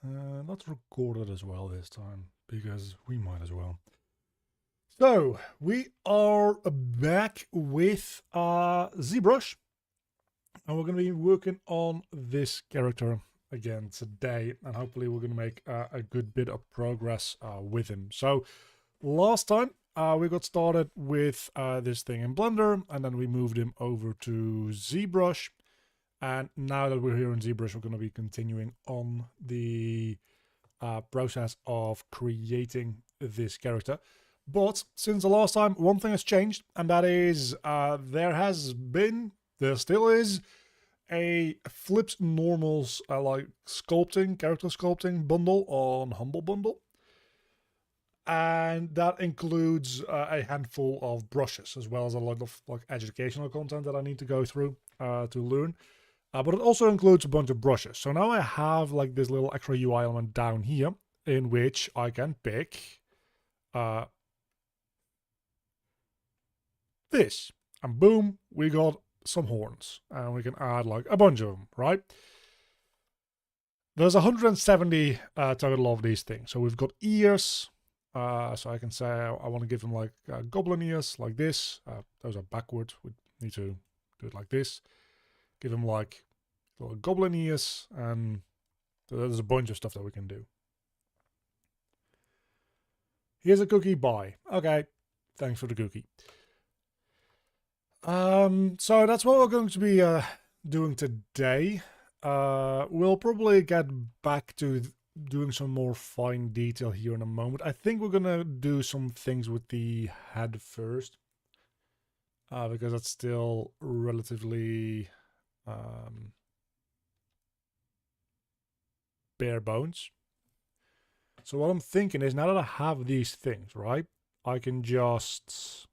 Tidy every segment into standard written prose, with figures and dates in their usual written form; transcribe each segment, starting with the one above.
Let's record it as well this time, because we might as well. So, we are back with ZBrush, and we're going to be working on this character again today, and hopefully we're going to make a good bit of progress with him. So, last time we got started with this thing in Blender, and then we moved him over to ZBrush. And now that we're here in ZBrush, we're going to be continuing on the process of creating this character. But since the last time, one thing has changed, and that is there still is a flipped normals like character sculpting bundle on Humble Bundle. And that includes a handful of brushes, as well as a lot of like educational content that I need to go through to learn. But it also includes a bunch of brushes. So now I have like this little extra UI element down here in which I can pick this. And boom, we got some horns. And we can add like a bunch of them, right? There's 170 total of these things. So we've got ears. So I can say I want to give them like goblin ears like this. Those are backwards. We need to do it like this. Give them like little goblin ears, and there's a bunch of stuff that we can do. Here's a cookie, bye. Okay, thanks for the cookie. So that's what we're going to be doing today. We'll probably get back to doing some more fine detail here in a moment. I think we're gonna do some things with the head first, because that's still relatively bare bones. So what I'm thinking is, now that I have these things, right, I can just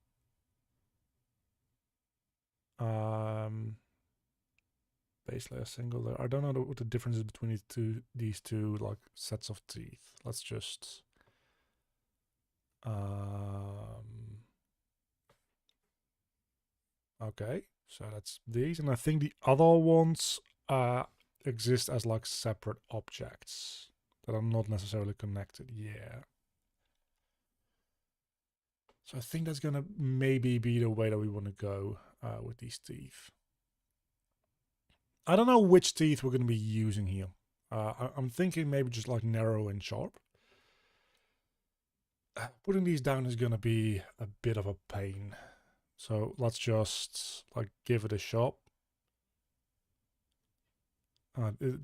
basically a single there. I don't know what the difference is between these two like sets of teeth. Let's just okay, so that's these, and I think the other ones exist as like separate objects that are not necessarily connected. Yeah. So I think that's gonna maybe be the way that we want to go with these teeth. I don't know which teeth we're gonna be using here. I'm thinking maybe just like narrow and sharp. Putting these down is gonna be a bit of a pain. So let's just like give it a shot.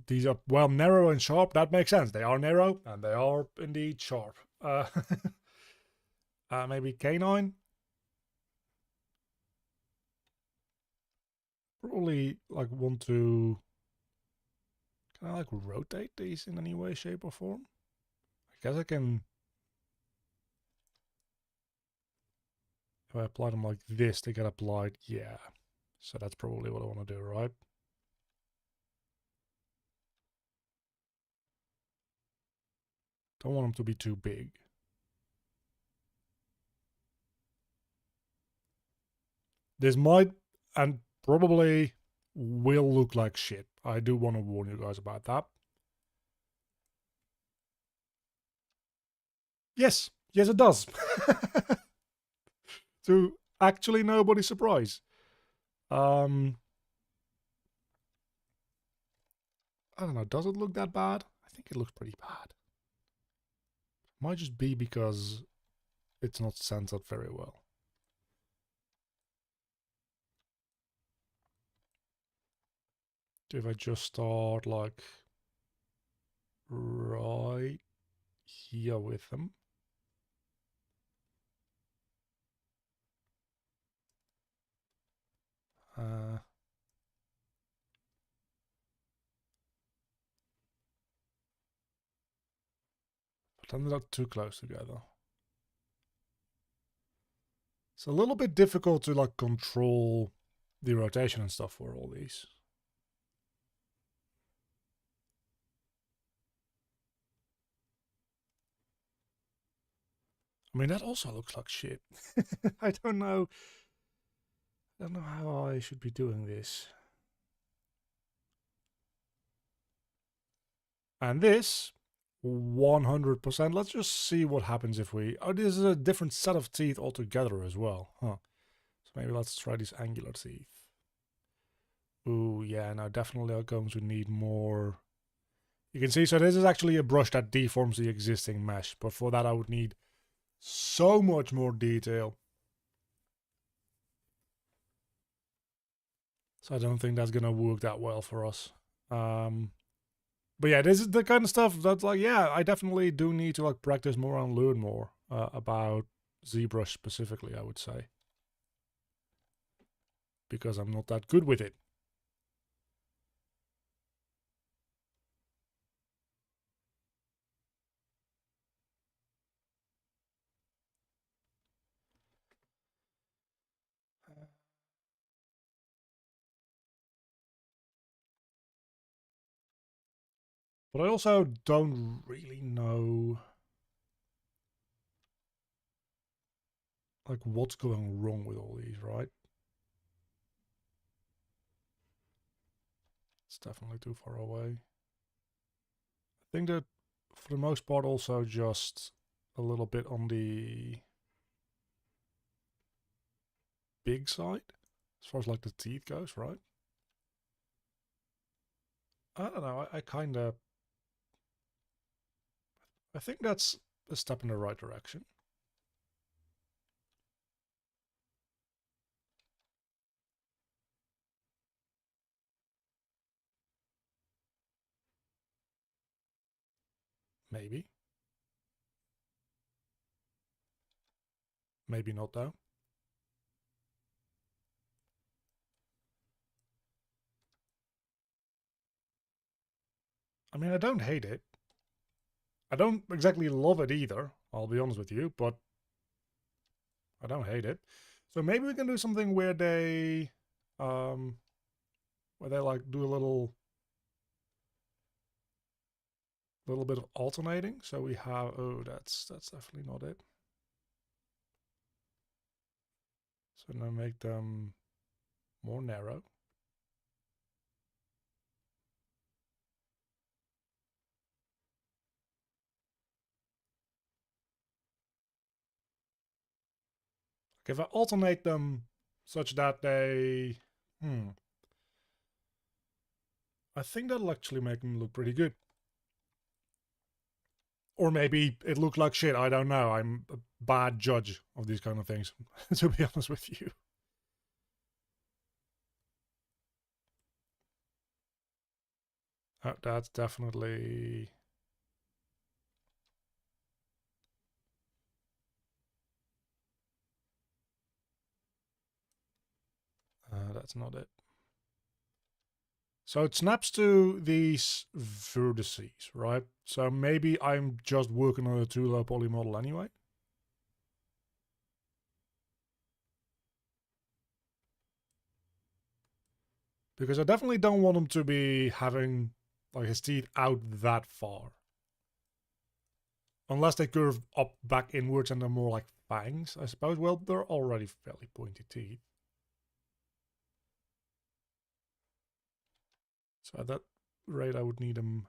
These are, well, narrow and sharp. That makes sense. They are narrow and they are indeed sharp. Maybe canine. Probably like want to. Can I like rotate these in any way, shape, or form? I guess I can. If I apply them like this, they get applied. Yeah. So that's probably what I want to do, right? Don't want them to be too big. This might and probably will look like shit. I do want to warn you guys about that. Yes, it does. To actually nobody's surprise. I don't know, does it look that bad? I think it looks pretty bad. Might just be because it's not centered very well. If I just start like right here with them. But then they're not too close together. It's a little bit difficult to like control the rotation and stuff for all these. I mean, that also looks like shit. I don't know. I don't know how I should be doing this. And this 100%. Let's just see what happens if we... Oh, this is a different set of teeth altogether as well. Huh. So maybe let's try these angular teeth. Ooh, yeah, now definitely are going to need more... You can see, so this is actually a brush that deforms the existing mesh. But for that I would need so much more detail. So I don't think that's going to work that well for us. But yeah, this is the kind of stuff that's like, yeah, I definitely do need to like practice more and learn more about ZBrush specifically, I would say. Because I'm not that good with it. But I also don't really know like what's going wrong with all these, right? It's definitely too far away. I think that for the most part also just a little bit on the big side as far as like the teeth goes, right? I don't know, I kind of... I think that's a step in the right direction. Maybe. Maybe not though. I mean, I don't hate it. I don't exactly love it either, I'll be honest with you, but I don't hate it. So maybe we can do something where they like do a little bit of alternating. So we have, oh, that's definitely not it. So now make them more narrow. Okay, if I alternate them such that they, I think that'll actually make them look pretty good. Or maybe it looked like shit, I don't know. I'm a bad judge of these kind of things, to be honest with you. That's definitely... that's not it. So it snaps to these vertices, right? So maybe I'm just working on a too low poly model anyway. Because I definitely don't want him to be having like his teeth out that far. Unless they curve up back inwards and they're more like fangs, I suppose. Well, they're already fairly pointy teeth. So at that rate, I would need them.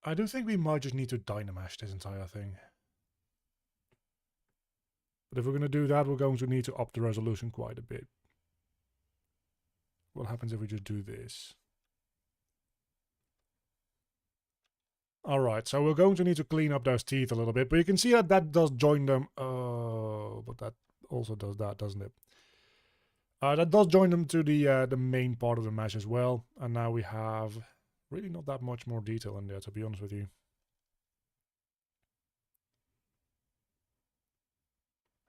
I do think we might just need to Dynamash this entire thing. But if we're going to do that, we're going to need to up the resolution quite a bit. What happens if we just do this? Alright, so we're going to need to clean up those teeth a little bit. But you can see that that does join them. Oh, but that also does that, doesn't it? That does join them to the main part of the mesh as well. And now we have really not that much more detail in there, to be honest with you.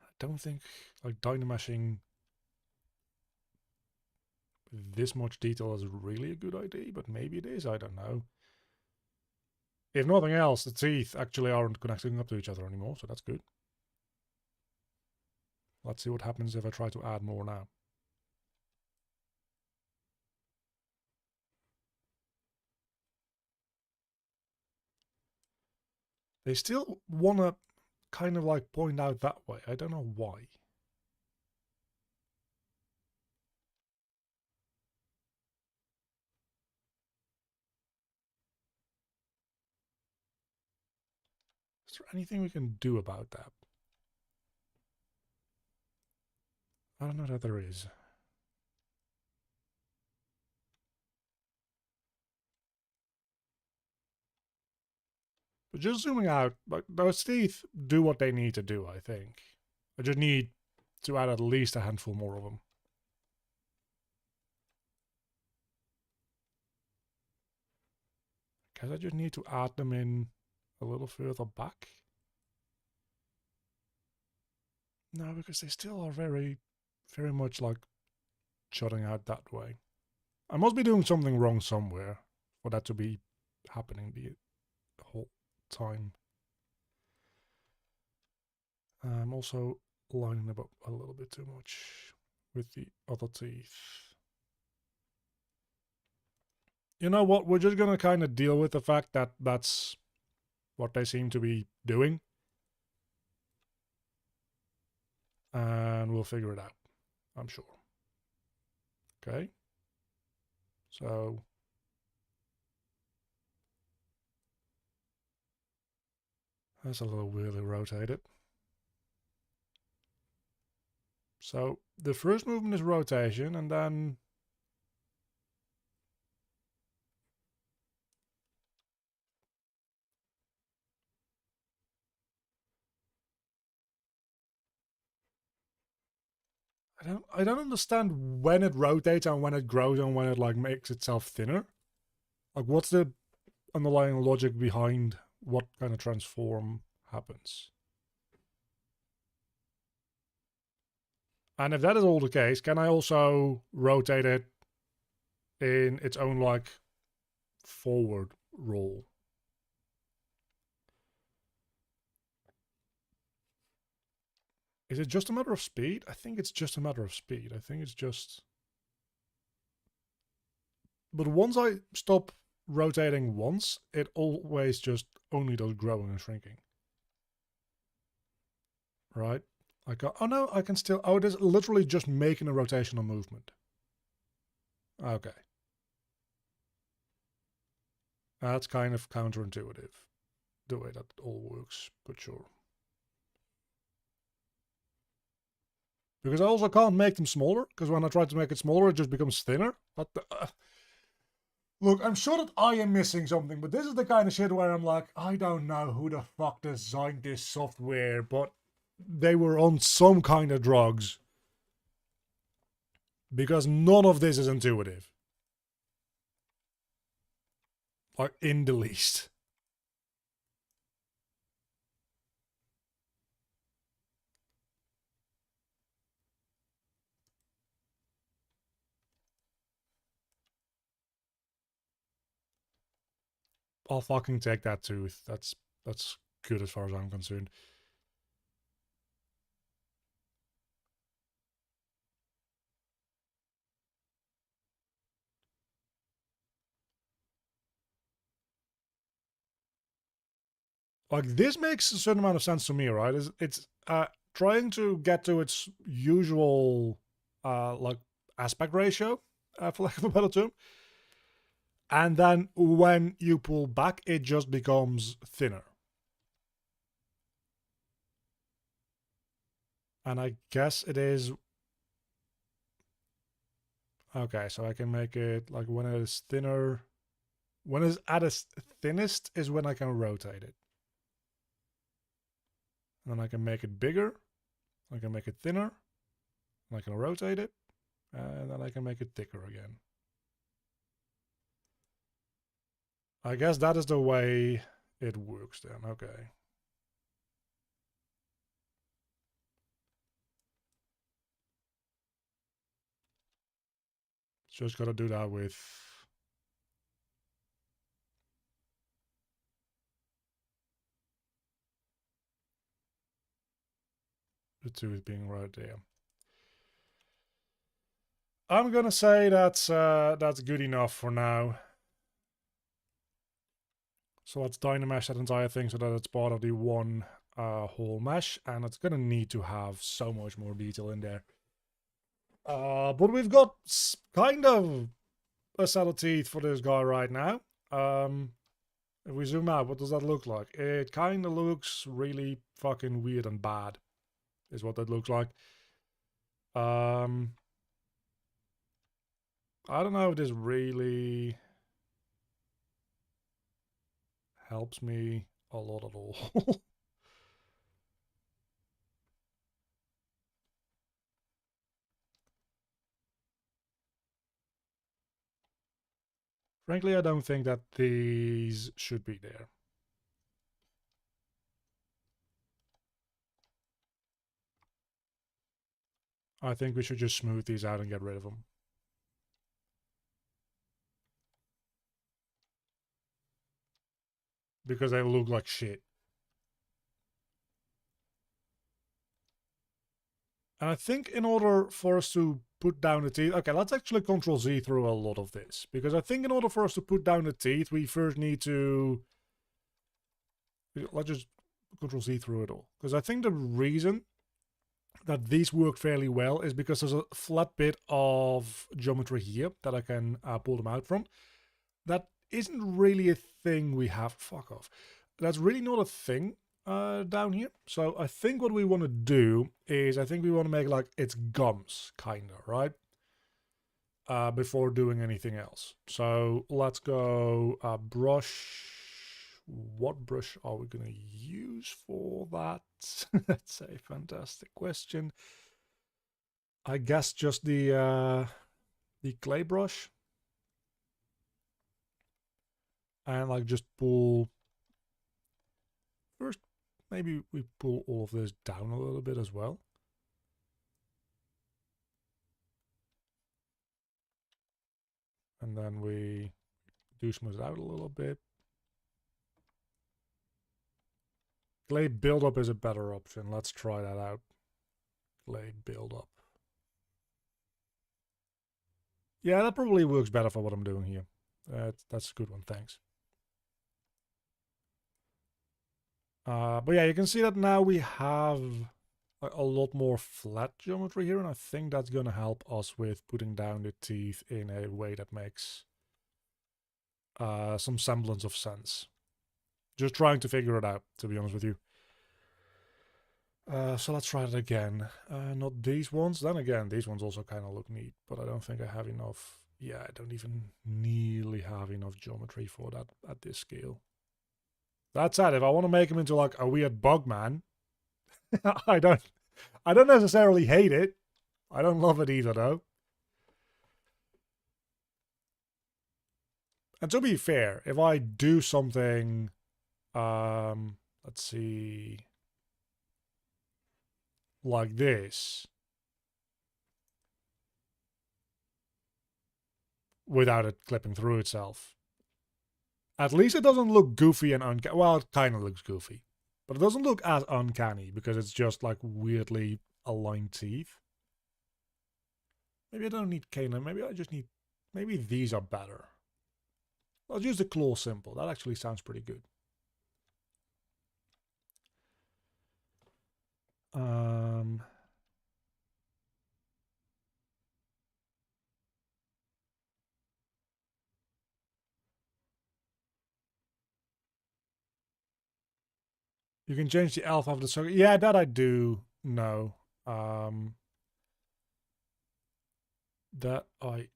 I don't think like Dynamashing this much detail is really a good idea, but maybe it is, I don't know. If nothing else, the teeth actually aren't connecting up to each other anymore, so that's good. Let's see what happens if I try to add more now. They still want to kind of like point out that way. I don't know why. Is there anything we can do about that? I don't know that there is. But just zooming out, like those teeth do what they need to do, I think. I just need to add at least a handful more of them. Guess I just need to add them in a little further back. No, because they still are very, very much like jutting out that way. I must be doing something wrong somewhere for that to be happening the whole time. I'm also lining them up a little bit too much with the other teeth. You know what? We're just gonna kind of deal with the fact that that's what they seem to be doing. And we'll figure it out, I'm sure. Okay. So that's a little weirdly rotated. So the first movement is rotation, and then I don't understand when it rotates and when it grows and when it like makes itself thinner. Like what's the underlying logic behind what kind of transform happens? And if that is all the case, can I also rotate it in its own like forward roll? Is it just a matter of speed? I think it's just a matter of speed. I think it's just... But once I stop rotating once, it always just only does growing and shrinking. Right? I got... Oh no, I can still... Oh, it is literally just making a rotational movement. Okay. That's kind of counterintuitive, the way that all works, but sure. Because I also can't make them smaller, because when I try to make it smaller, it just becomes thinner. But look, I'm sure that I am missing something, but this is the kind of shit where I'm like, I don't know who the fuck designed this software, but they were on some kind of drugs. Because none of this is intuitive. Like, in the least. I'll fucking take that tooth. That's good as far as I'm concerned. Like, this makes a certain amount of sense to me, right? It's trying to get to its usual like aspect ratio, for lack of a better term. And then when you pull back, it just becomes thinner. And I guess it is... Okay, so I can make it like when it is thinner... When it's at its thinnest is when I can rotate it. And then I can make it bigger. I can make it thinner. And I can rotate it. And then I can make it thicker again. I guess that is the way it works then. Okay. Just gotta do that with... the tooth being right there. I'm gonna say that's good enough for now. So let's Dynamesh that entire thing so that it's part of the one whole mesh, and it's gonna need to have so much more detail in there. But we've got kind of a set of teeth for this guy right now. If we zoom out, what does that look like? It kind of looks really fucking weird and bad, is what that looks like. I don't know if this really helps me a lot at all. Frankly, I don't think that these should be there. I think we should just smooth these out and get rid of them. Because they look like shit. And I think in order for us to put down the teeth... Okay, let's actually Control-Z through a lot of this. Because I think in order for us to put down the teeth, we first need to... Let's just Control-Z through it all. Because I think the reason that these work fairly well is because there's a flat bit of geometry here that I can pull them out from. That isn't really a thing we have. Fuck off. That's really not a thing down here. So I think what we want to do is I think we want to make like its gums, kind of, right? Before doing anything else. So let's go brush. What brush are we going to use for that? That's a fantastic question. I guess just the clay brush. And like just pull... First, maybe we pull all of this down a little bit as well. And then we do smooth it out a little bit. Clay buildup is a better option. Let's try that out. Clay buildup. Yeah, that probably works better for what I'm doing here. That's a good one, thanks. But yeah, you can see that now we have a lot more flat geometry here, and I think that's going to help us with putting down the teeth in a way that makes some semblance of sense. Just trying to figure it out, to be honest with you. So let's try it again. Not these ones. Then again, these ones also kind of look neat, but I don't think I have enough. Yeah, I don't even nearly have enough geometry for that at this scale. That said, if I want to make him into like a weird bug man, I don't necessarily hate it. I don't love it either, though. And to be fair, if I do something, let's see, like this, without it clipping through itself, at least it doesn't look goofy and uncanny. Well, it kind of looks goofy, but it doesn't look as uncanny because it's just like weirdly aligned teeth. Maybe I don't need canine. Maybe I just need... Maybe these are better. I'll use the claw symbol. That actually sounds pretty good. You can change the alpha of the circle. Yeah, that I do know. That I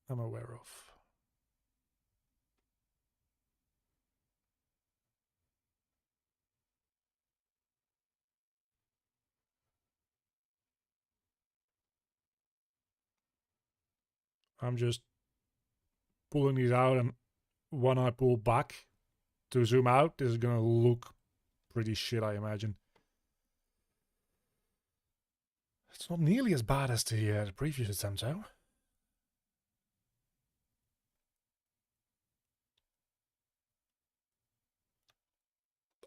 am aware of. I'm just pulling these out, and when I pull back to zoom out, this is gonna look pretty shit, I imagine. It's not nearly as bad as the previous attempt, though.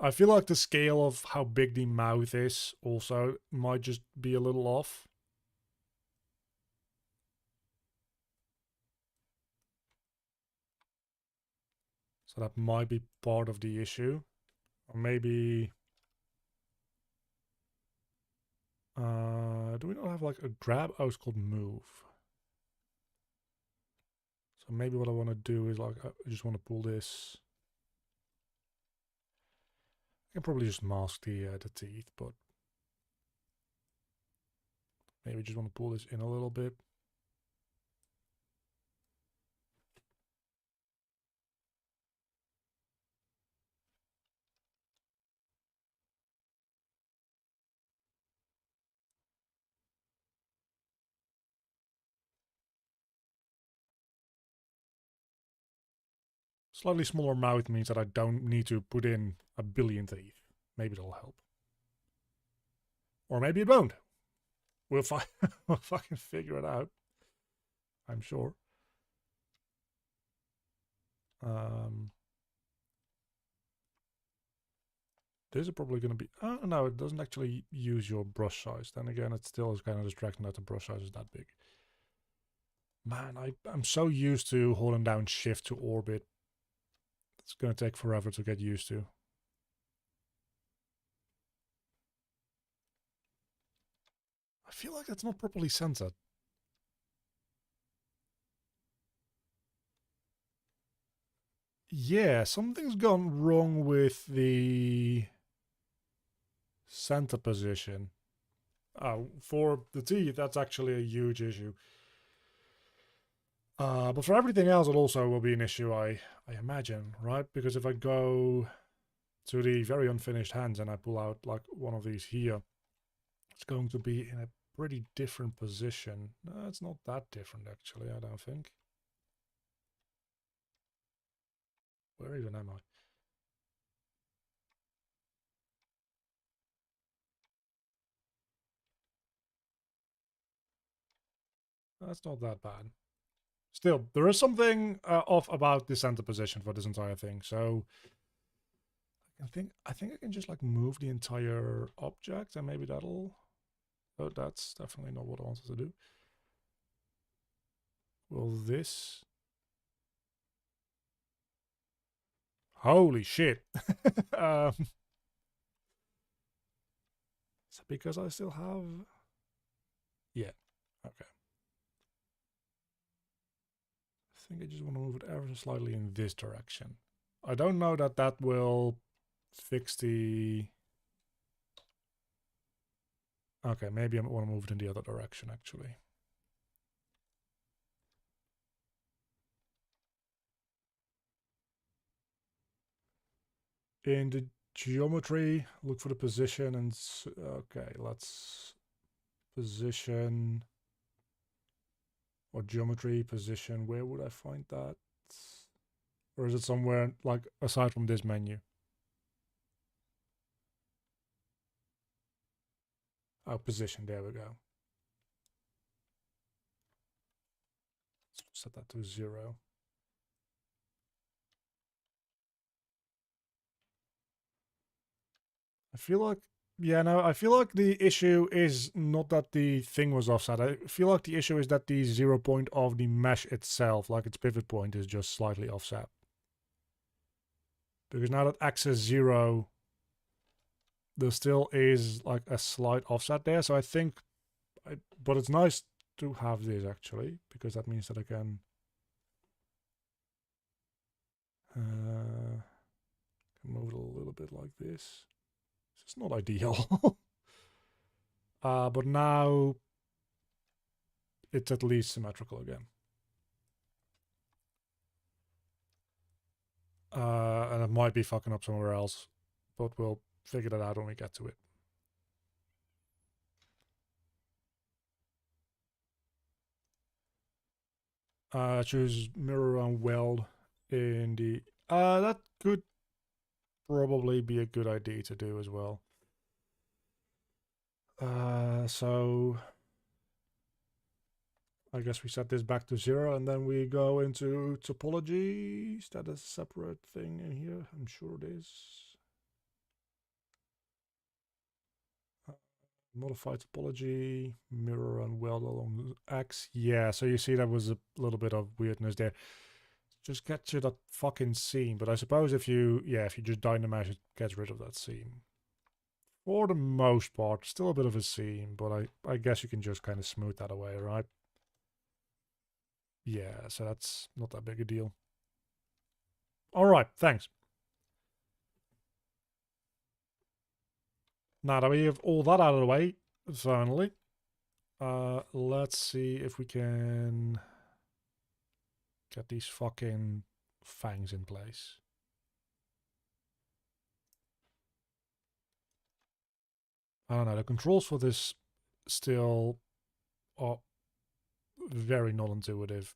I feel like the scale of how big the mouth is also might just be a little off. So that might be part of the issue. Or maybe Do we not have like a grab? Oh, it's called move. So maybe what I want to do is like, I just want to pull this. I can probably just mask the teeth, but maybe just want to pull this in a little bit. Slightly smaller mouth means that I don't need to put in a billion teeth. Maybe it'll help. Or maybe it won't. We'll fucking figure it out. I'm sure. This is probably going to be... Oh, no, it doesn't actually use your brush size. Then again, it still is kind of distracting that the brush size is that big. Man, I'm so used to holding down shift to orbit. It's going to take forever to get used to. I feel like that's not properly centered. Yeah, something's gone wrong with the center position. For the teeth, that's actually a huge issue. But for everything else, it also will be an issue, I imagine, right? Because if I go to the very unfinished hands and I pull out like one of these here, it's going to be in a pretty different position. No, it's not that different, actually, I don't think. Where even am I? That's not that bad. Still, there is something off about the center position for this entire thing. So I think I can just like move the entire object and maybe that'll... Oh, that's definitely not what I wanted to do. Will this... Holy shit. Is it because I still have... Yeah, okay. I think I just want to move it ever so slightly in this direction. I don't know that that will fix the... Okay, maybe I want to move it in the other direction, actually. In the geometry, look for the position and... Okay, let's position... Or geometry, position, where would I find that? Or is it somewhere, like, aside from this menu? Oh, position, there we go. Let's set that to 0. I feel like... Yeah, no, I feel like the issue is not that the thing was offset. I feel like the issue is that the 0 point of the mesh itself, like its pivot point, is just slightly offset. Because now that X is 0, there still is like a slight offset there. So I think... but it's nice to have this, actually, because that means that I can... move it a little bit like this. It's not ideal. But now it's at least symmetrical again. And it might be fucking up somewhere else, but we'll figure that out when we get to it. Choose mirror and weld in the... that could probably be a good idea to do as well. So I guess we set this back to 0 and then we go into topology. Is that a separate thing in here? I'm sure it is. Modify topology, mirror and weld along X. Yeah, so you see that was a little bit of weirdness there. Just get to that fucking seam. But I suppose if you just dynamesh, it gets rid of that seam. For the most part, still a bit of a seam, but I guess you can just kind of smooth that away, right? Yeah, so that's not that big a deal. All right, thanks. Now that we have all that out of the way, finally, let's see if we can get these fucking fangs in place. I don't know, the controls for this still are very not intuitive.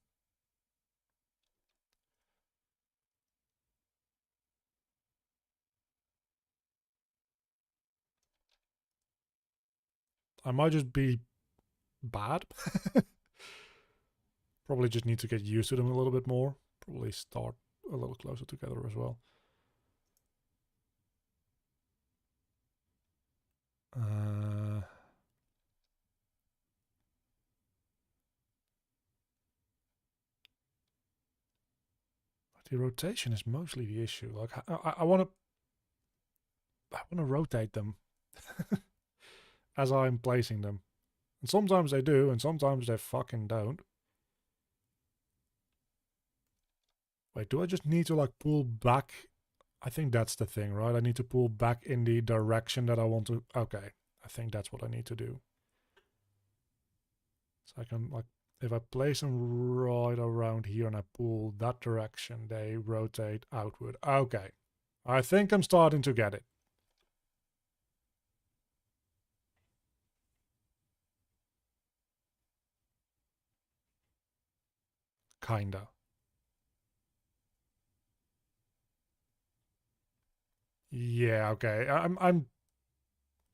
I might just be bad. Probably just need to get used to them a little bit more. Probably start a little closer together as well. The rotation is mostly the issue. Like I want to rotate them as I'm placing them, and sometimes they do, and sometimes they fucking don't. Wait, do I just need to like pull back? I think that's the thing, right? I need to pull back in the direction that I want to. Okay, I think that's what I need to do. So I can like, if I place them right around here and I pull that direction, they rotate outward. Okay, I think I'm starting to get it. Kinda. Yeah, okay. I'm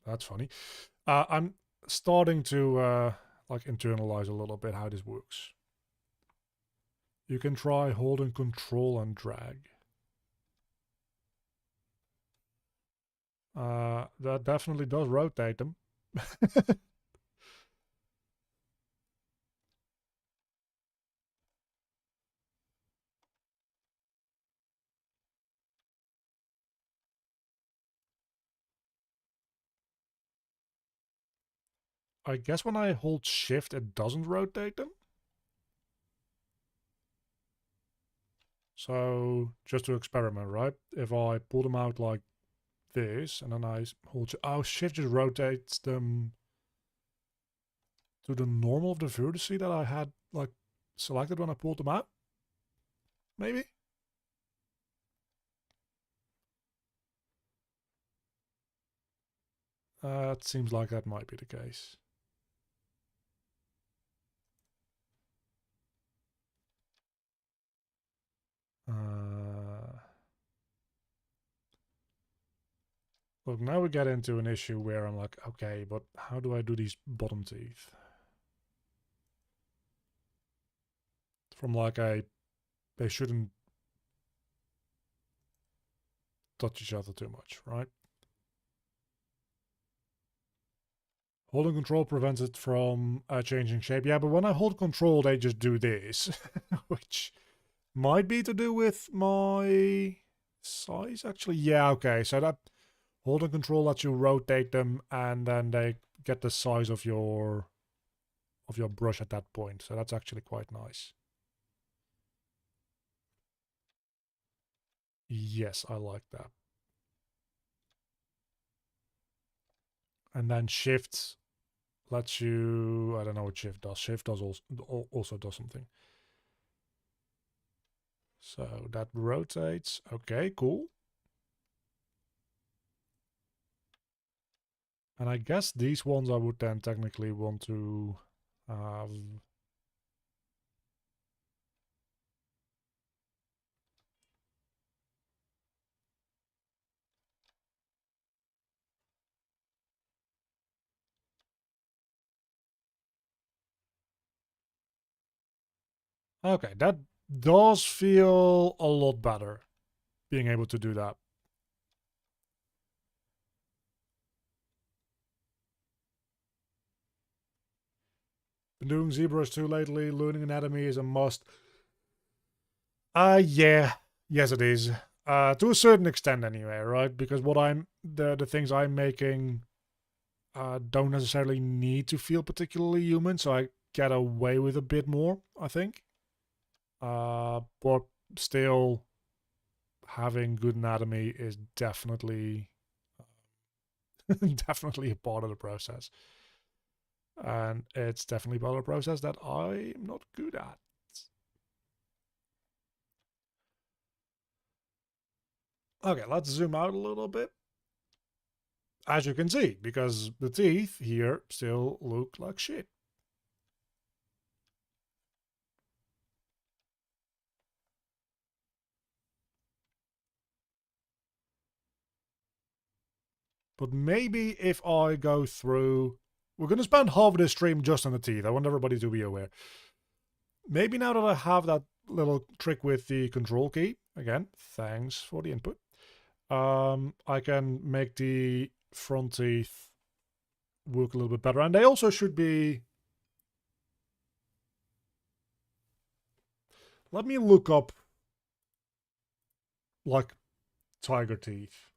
that's funny. I'm starting to like internalize a little bit how this works. You can try holding control and drag. That definitely does rotate them. I guess when I hold shift, it doesn't rotate them. So just to experiment, right? If I pull them out like this and then I hold, oh, shift just rotates them to the normal of the vertice that I had like selected when I pulled them out. Maybe. It seems like that might be the case. Look, now we get into an issue where I'm like, okay, but how do I do these bottom teeth? From like they shouldn't touch each other too much, right? Holding control prevents it from changing shape. Yeah, but when I hold control, they just do this, which might be to do with my size, actually. Yeah, okay, so that holding control lets you rotate them, and then they get the size of your brush at that point. So that's actually quite nice. Yes, I like that. And then shift lets you, I don't know what shift does. Shift does also does something. So that rotates. Okay, cool. And I guess these ones I would then technically want to have. Okay, that does feel a lot better, being able to do that. Been doing ZBrush 2 lately. Learning anatomy is a must. Yeah. Yes, it is. To a certain extent anyway, right? Because what the things I'm making don't necessarily need to feel particularly human, so I get away with a bit more, I think. But still, having good anatomy is definitely definitely a part of the process. And it's definitely part of the process that I'm not good at. Okay, let's zoom out a little bit. As you can see, because the teeth here still look like shit. But maybe if I go through... We're going to spend half of this stream just on the teeth. I want everybody to be aware. Maybe now that I have that little trick with the control key, again, thanks for the input, I can make the front teeth work a little bit better. And they also should be... Let me look up, like, tiger teeth.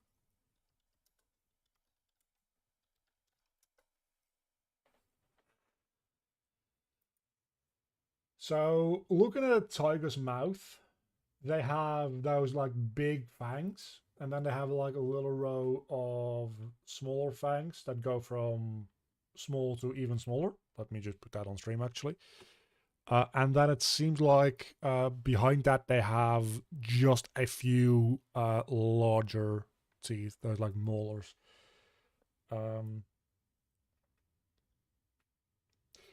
So, looking at a tiger's mouth, they have those, like, big fangs. And then they have, like, a little row of smaller fangs that go from small to even smaller. Let me just put that on stream, actually. And then it seems like behind that they have just a few larger teeth. They're like molars.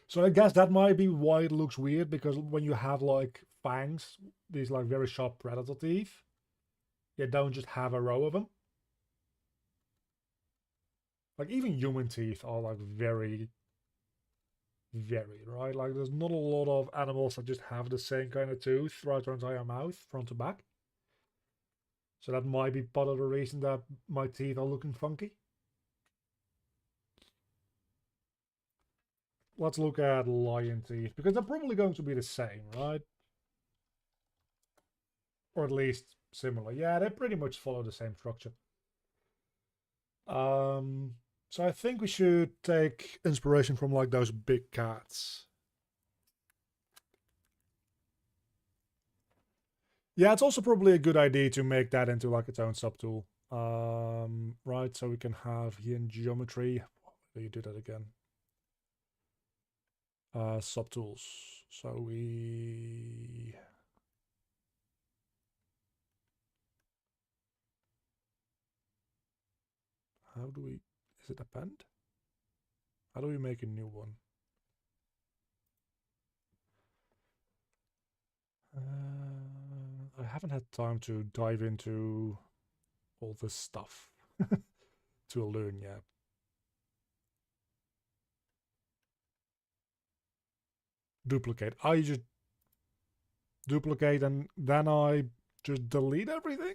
So I guess that might be why it looks weird, because when you have like fangs, these like very sharp predator teeth, you don't just have a row of them. Like even human teeth are like very, right? Like there's not a lot of animals that just have the same kind of tooth throughout their entire mouth, front to back. So that might be part of the reason that my teeth are looking funky. Let's look at lion teeth, because they're probably going to be the same, right? Or at least similar. Yeah, they pretty much follow the same structure. So I think we should take inspiration from like those big cats. Yeah, it's also probably a good idea to make that into like its own subtool. Right, so we can have here in geometry. How do you do that again? Subtools. So we... How do we... Is it append? How do we make a new one? I haven't had time to dive into all this stuff to learn yet. Duplicate. I just duplicate and then I just delete everything?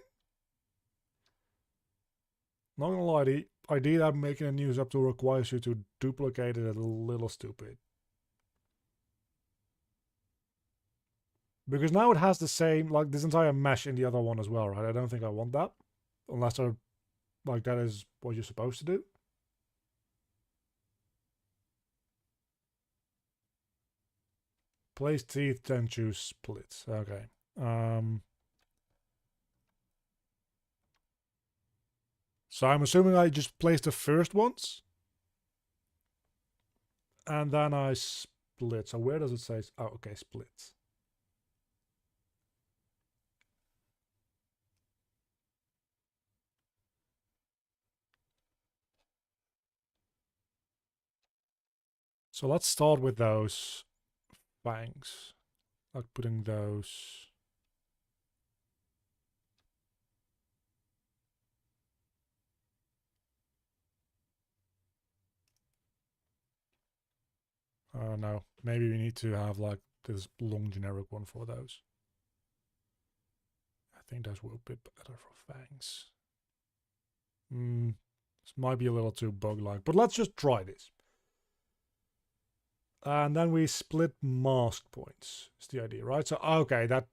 Not gonna lie, the idea that making a new subtool requires you to duplicate it is a little stupid. Because now it has the same, like this entire mesh in the other one as well, right? I don't think I want that. Unless like that is what you're supposed to do. Place teeth, then choose splits. Okay. So I'm assuming I just place the first ones. And then I split. So where does it say? Oh, okay, splits. So let's start with those fangs. Like putting those... no, maybe we need to have like this long generic one for those. I think those will be better for fangs. This might be a little too bug-like, but let's just try this. And then we split mask points. Is the idea, right? So okay, that...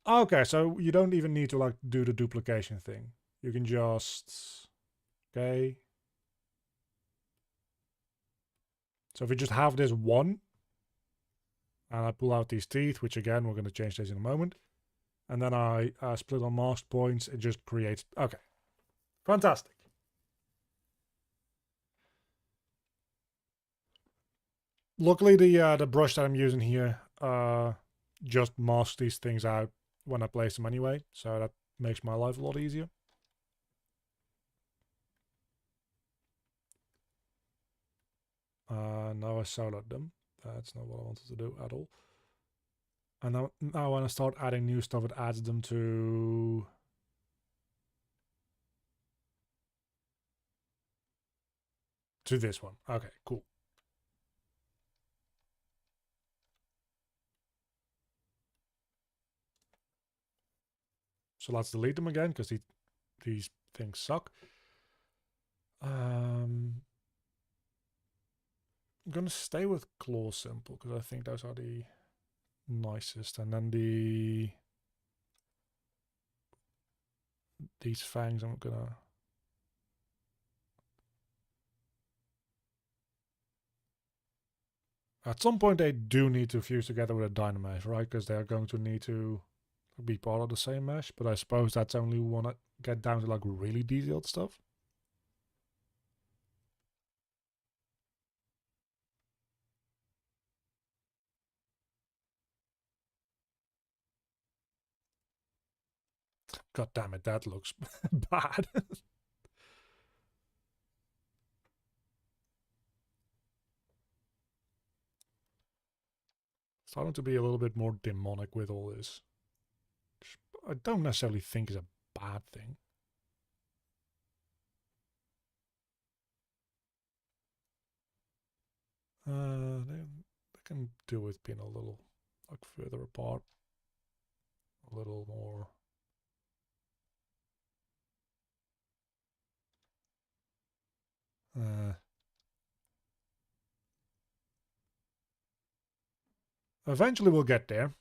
Okay, so you don't even need to like do the duplication thing. You can just, okay. So if we just have this one, and I pull out these teeth, which again, we're going to change this in a moment. And then I split on masked points, it just creates, okay. Fantastic. Luckily, the brush that I'm using here just masks these things out when I place them anyway, so that makes my life a lot easier. Now I soloed them. That's not what I wanted to do at all. And now when I start adding new stuff, it adds them to this one. Okay, cool. So let's delete them again because these things suck. I'm gonna stay with claw simple because I think those are the nicest, and then these fangs I'm gonna. At some point they do need to fuse together with a Dynamesh, right? Because they're going to need to be part of the same mesh, but I suppose that's only when I get down to like really detailed stuff. God damn it, that looks bad. Starting to be a little bit more demonic with all this. I don't necessarily think is a bad thing. They can do with being a little like further apart, a little more. Eventually we'll get there.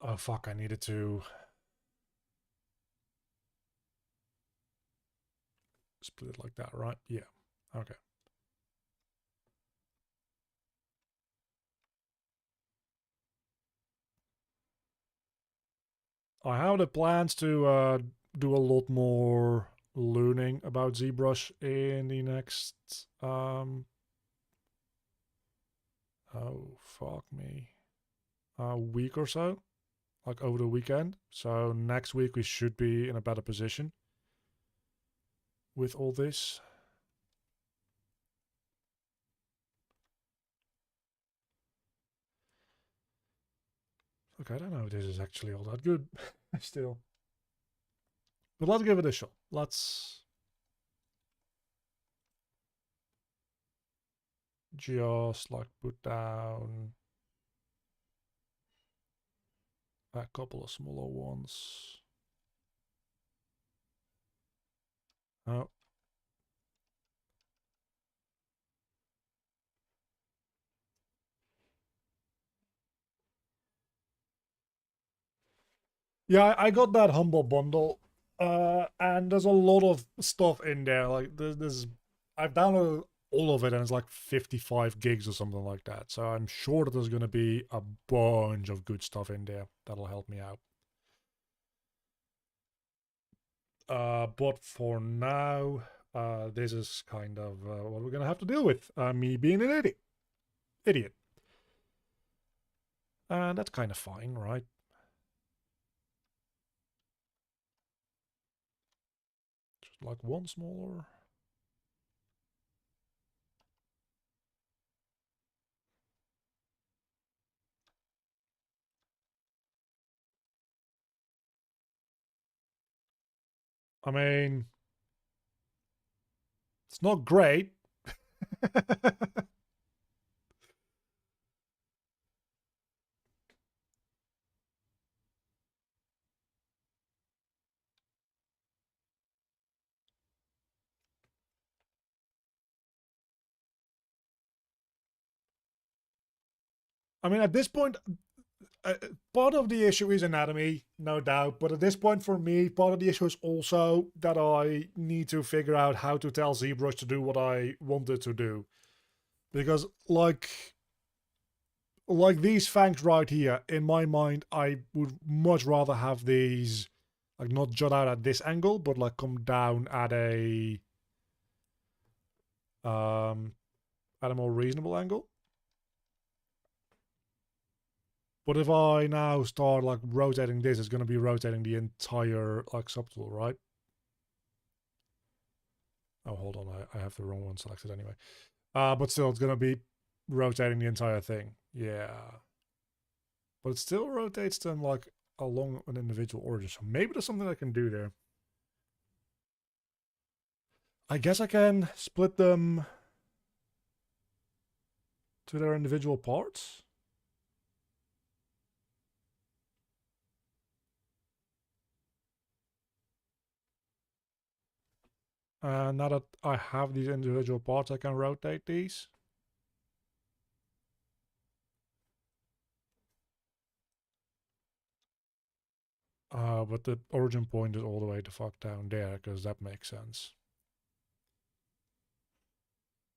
Oh fuck, I needed to split it like that, right? Yeah. Okay. I have the plans to do a lot more learning about ZBrush in the next oh fuck me, a week or so, like over the weekend. So next week we should be in a better position with all this. Okay, I don't know if this is actually all that good still. But let's give it a shot. Let's just like put down a couple of smaller ones. Oh. Yeah, I got that humble bundle, and there's a lot of stuff in there. Like there's I've downloaded all of it, and it's like 55 gigs or something like that. So I'm sure that there's gonna be a bunch of good stuff in there that'll help me out. But for now, this is kind of what we're gonna have to deal with. Me being an idiot, and that's kind of fine, right? Just like one smaller. I mean, it's not great. I mean, at this point, part of the issue is anatomy, no doubt. But at this point, for me, part of the issue is also that I need to figure out how to tell ZBrush to do what I want it to do. Because, like these fangs right here, in my mind, I would much rather have these, like, not jut out at this angle, but like come down at a more reasonable angle. But if I now start like rotating this, it's going to be rotating the entire like subtool, right? Oh, hold on, I have the wrong one selected anyway. But still, it's going to be rotating the entire thing. Yeah. But it still rotates them like along an individual origin. So maybe there's something I can do there. I guess I can split them to their individual parts. Now that I have these individual parts, I can rotate these. But the origin point is all the way the fuck down there, because that makes sense.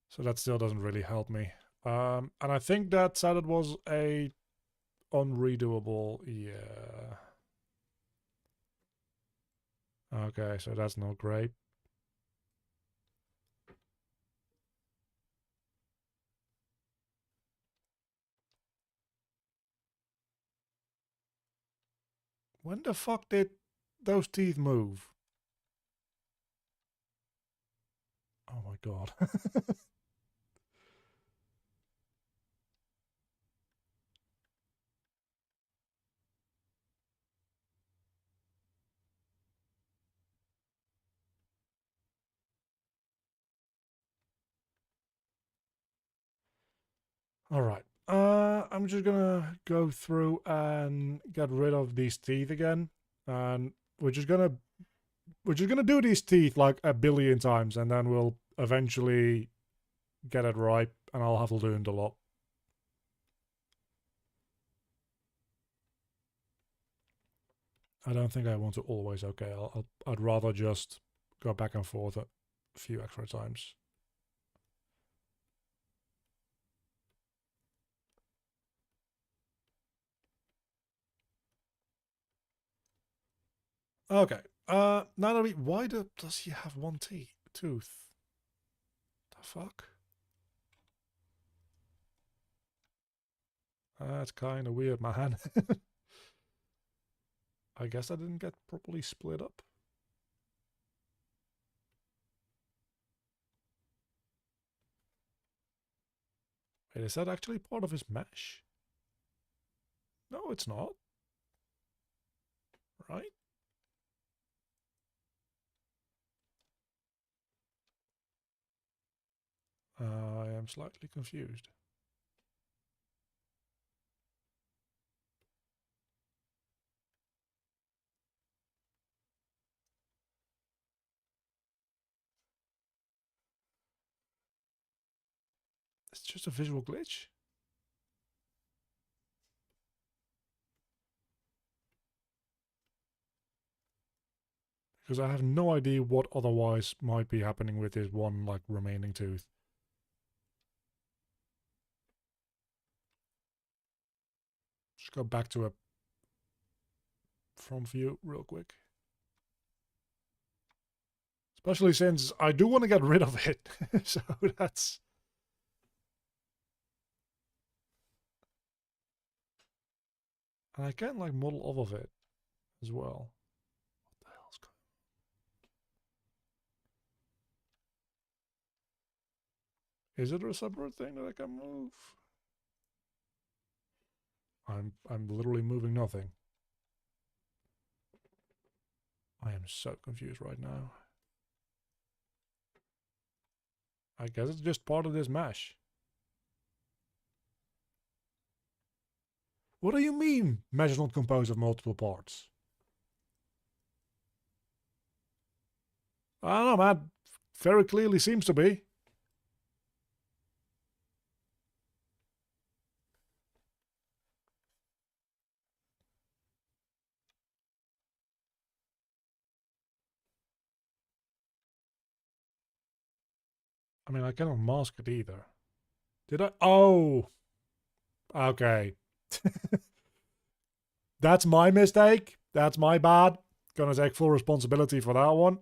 So that still doesn't really help me. And I think that said it was a unredoable, yeah. Okay, so that's not great. When the fuck did those teeth move? Oh my god. All right. I'm just gonna go through and get rid of these teeth again, and we're just gonna do these teeth like a billion times, and then we'll eventually get it right, and I'll have learned a lot. I don't think I want to always. Okay, I'd rather just go back and forth a few extra times. Okay. Now that why does he have one tooth? The fuck? That's kind of weird, man. I guess I didn't get properly split up. Wait, is that actually part of his mesh? No, it's not. Right? I am slightly confused. It's just a visual glitch. Because I have no idea what otherwise might be happening with his one like remaining tooth. Just go back to a front view real quick. Especially since I do want to get rid of it. So that's... And I can like model off of it as well. What the hell's going on? Is it a separate thing that I can move? I'm literally moving nothing. I am so confused right now. I guess it's just part of this mesh. What do you mean, mesh is not composed of multiple parts? I don't know, man. Very clearly seems to be. I mean, I cannot mask it either. Did I? Oh, okay. That's my mistake. That's my bad. Gonna take full responsibility for that one.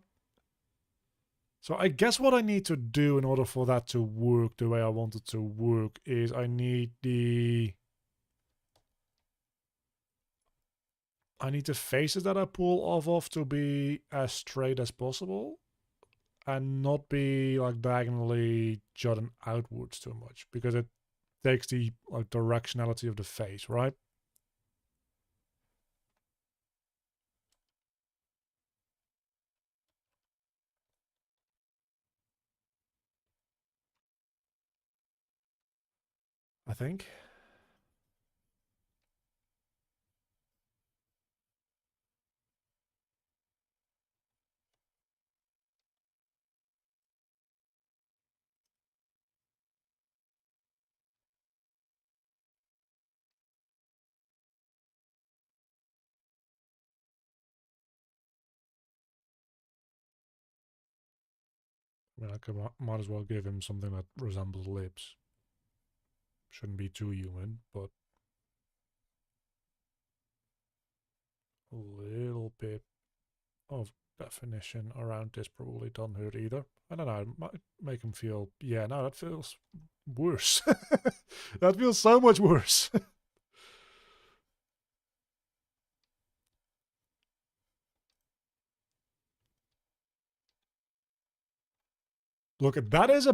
So I guess what I need to do in order for that to work the way I want it to work is I need the faces that I pull off of to be as straight as possible and not be like diagonally jutting outwards too much because it takes the like directionality of the face, right? I think. I mean, might as well give him something that resembles lips. Shouldn't be too human, but a little bit of definition around this probably doesn't hurt either. I don't know, it might make him feel, yeah, no, that feels worse. That feels so much worse. Look, that is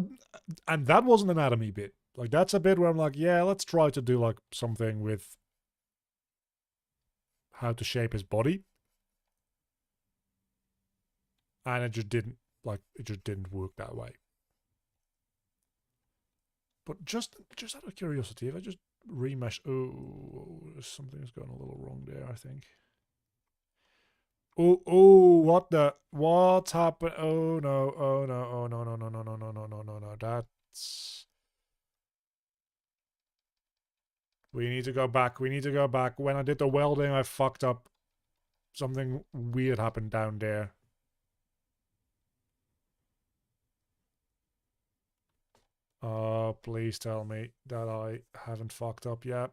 and that was an anatomy bit. Like, that's a bit where I'm like, yeah, let's try to do like something with how to shape his body. And it just didn't, work that way. But just out of curiosity, if I just remesh, something's going a little wrong there, I think. What's happened? Oh no, oh no, oh no, no, no, no, no, no, no, no, no, no, that's... We need to go back, we need to go back. When I did the welding, I fucked up. Something weird happened down there. Please tell me that I haven't fucked up yet.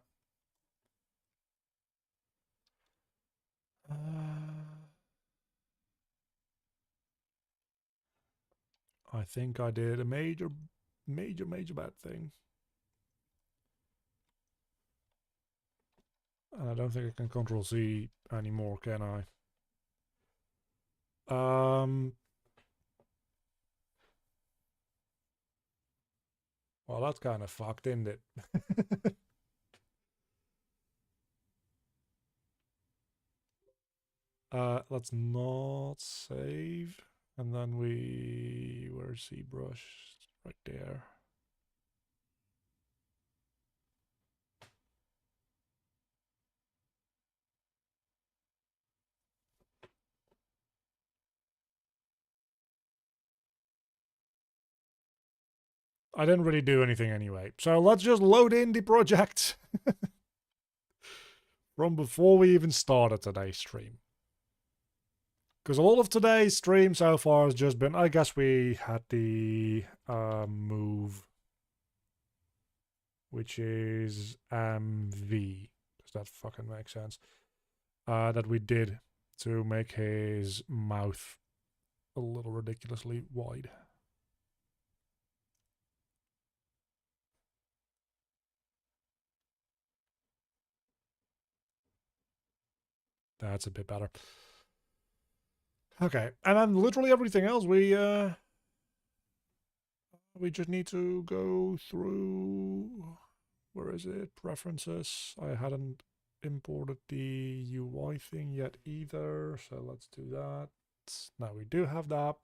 I think I did a major bad thing. And I don't think I can Control C anymore, can I? Well, that's kind of fucked, isn't it? Let's not save. And then where's ZBrush? Right there. I didn't really do anything anyway. So let's just load in the project from before we even started today's stream. Because all of today's stream so far has just been, I guess we had the move, which is MV. Does that fucking make sense? That we did to make his mouth a little ridiculously wide. That's a bit better. Okay, and then literally everything else we just need to go through. Where is it? Preferences. I hadn't imported the UI thing yet either, so let's do that. Now we do have that.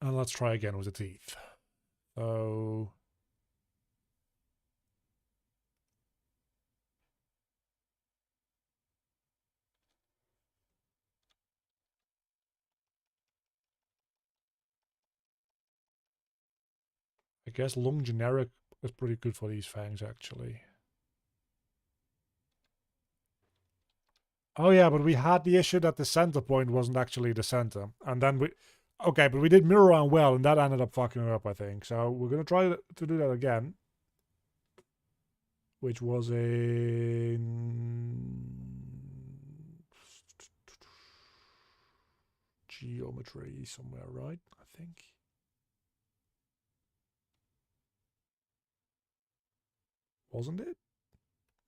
And let's try again with the teeth. So I guess long generic is pretty good for these fangs actually. Oh yeah, but we had the issue that the center point wasn't actually the center. And then we... Okay, but we did mirror around well, and that ended up fucking it up, I think. So we're going to try to do that again. Which was in... geometry somewhere, right? I think. Wasn't it?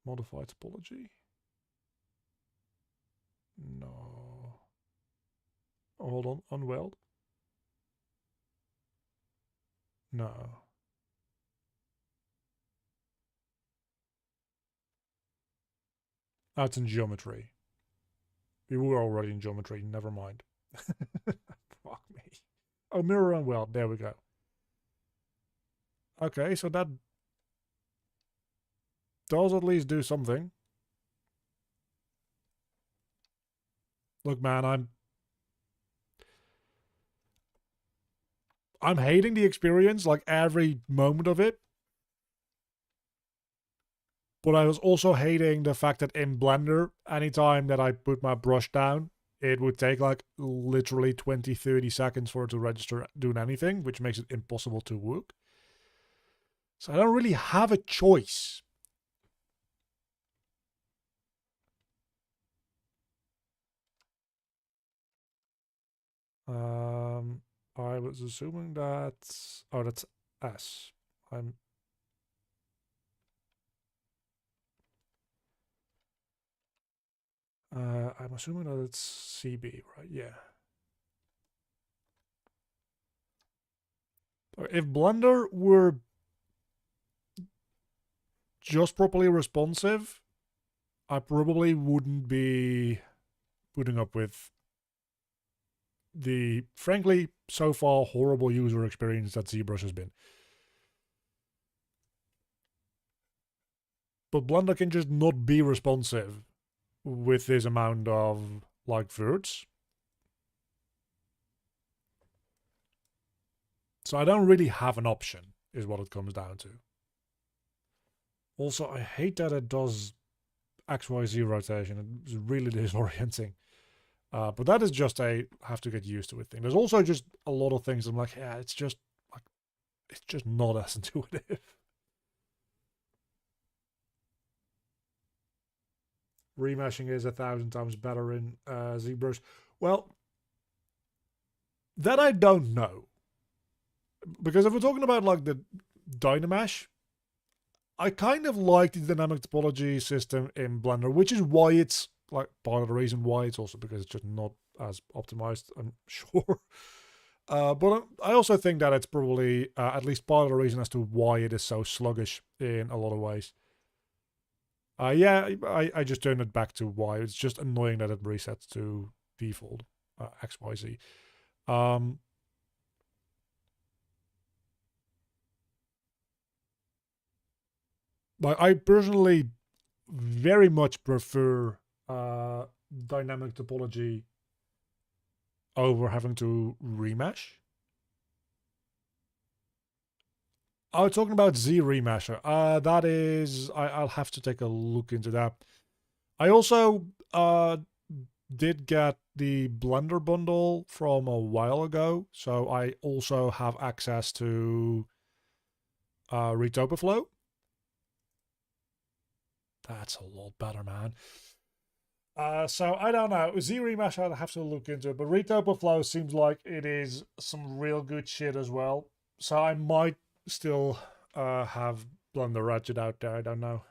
Modified topology? No. Oh, hold on. Unweld? No. That's in geometry. We were already in geometry. Never mind. Fuck me. Oh, mirror unweld. There we go. Okay, so that does at least do something. Look, man, I'm hating the experience, like every moment of it. But I was also hating the fact that in Blender, anytime that I put my brush down, it would take like literally 20-30 seconds for it to register doing anything, which makes it impossible to work. So I don't really have a choice. I was assuming that... Oh, that's S. I'm assuming that it's CB, right? Yeah. If Blender were just properly responsive, I probably wouldn't be putting up with the, frankly, so far horrible user experience that ZBrush has been. But Blender can just not be responsive with this amount of, like, verts. So I don't really have an option, is what it comes down to. Also, I hate that it does XYZ rotation. It's really disorienting. But that is just a have to get used to it thing. There's also just a lot of things I'm like, yeah, it's just not as intuitive. Remeshing is 1,000 times better in ZBrush. Well, that I don't know. Because if we're talking about like the Dynamesh, I kind of like the dynamic topology system in Blender, which is why it's like part of the reason why it's also because it's just not as optimized, I'm sure. But I also think that it's probably at least part of the reason as to why it is so sluggish in a lot of ways. Yeah, I just turned it back to Y. It's just annoying that it resets to default XYZ. But I personally very much prefer dynamic topology over having to remesh. Oh, talking about Z Remasher. That is... I'll have to take a look into that. I also did get the Blender bundle from a while ago, so I also have access to retopoflow. That's a lot better, man. So I don't know. Z Remesh, I'll have to look into it, but retopoflow seems like it is some real good shit as well. So I might still have Blender Ratchet out there. I don't know.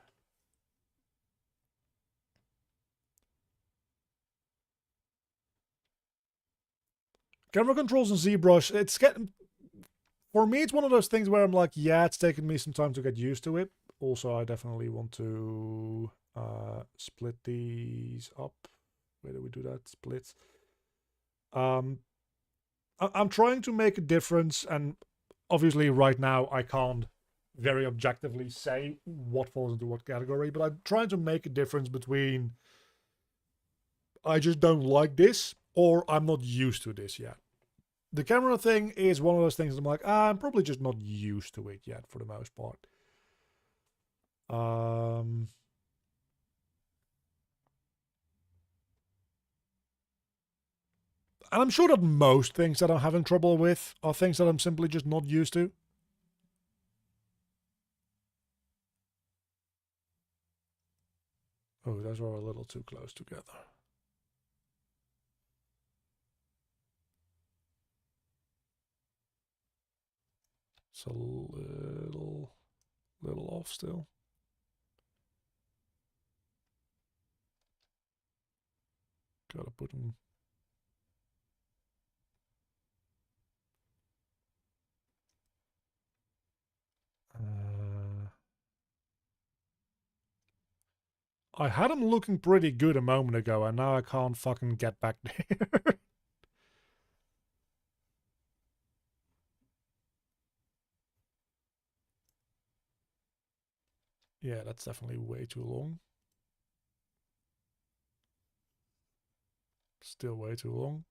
Camera controls in ZBrush, it's getting... For me, it's one of those things where I'm like, yeah, it's taken me some time to get used to it. Also, I definitely want to split these up. Where do we do that? Split. I'm trying to make a difference, and obviously right now I can't very objectively say what falls into what category, but I'm trying to make a difference between I just don't like this or I'm not used to this yet. The camera thing is one of those things I'm like, I'm probably just not used to it yet for the most part. And I'm sure that most things that I'm having trouble with are things that I'm simply just not used to. Oh, those are a little too close together. It's a little off still. Gotta put them. I had them looking pretty good a moment ago, and now I can't fucking get back there. Yeah, that's definitely way too long. Still way too long.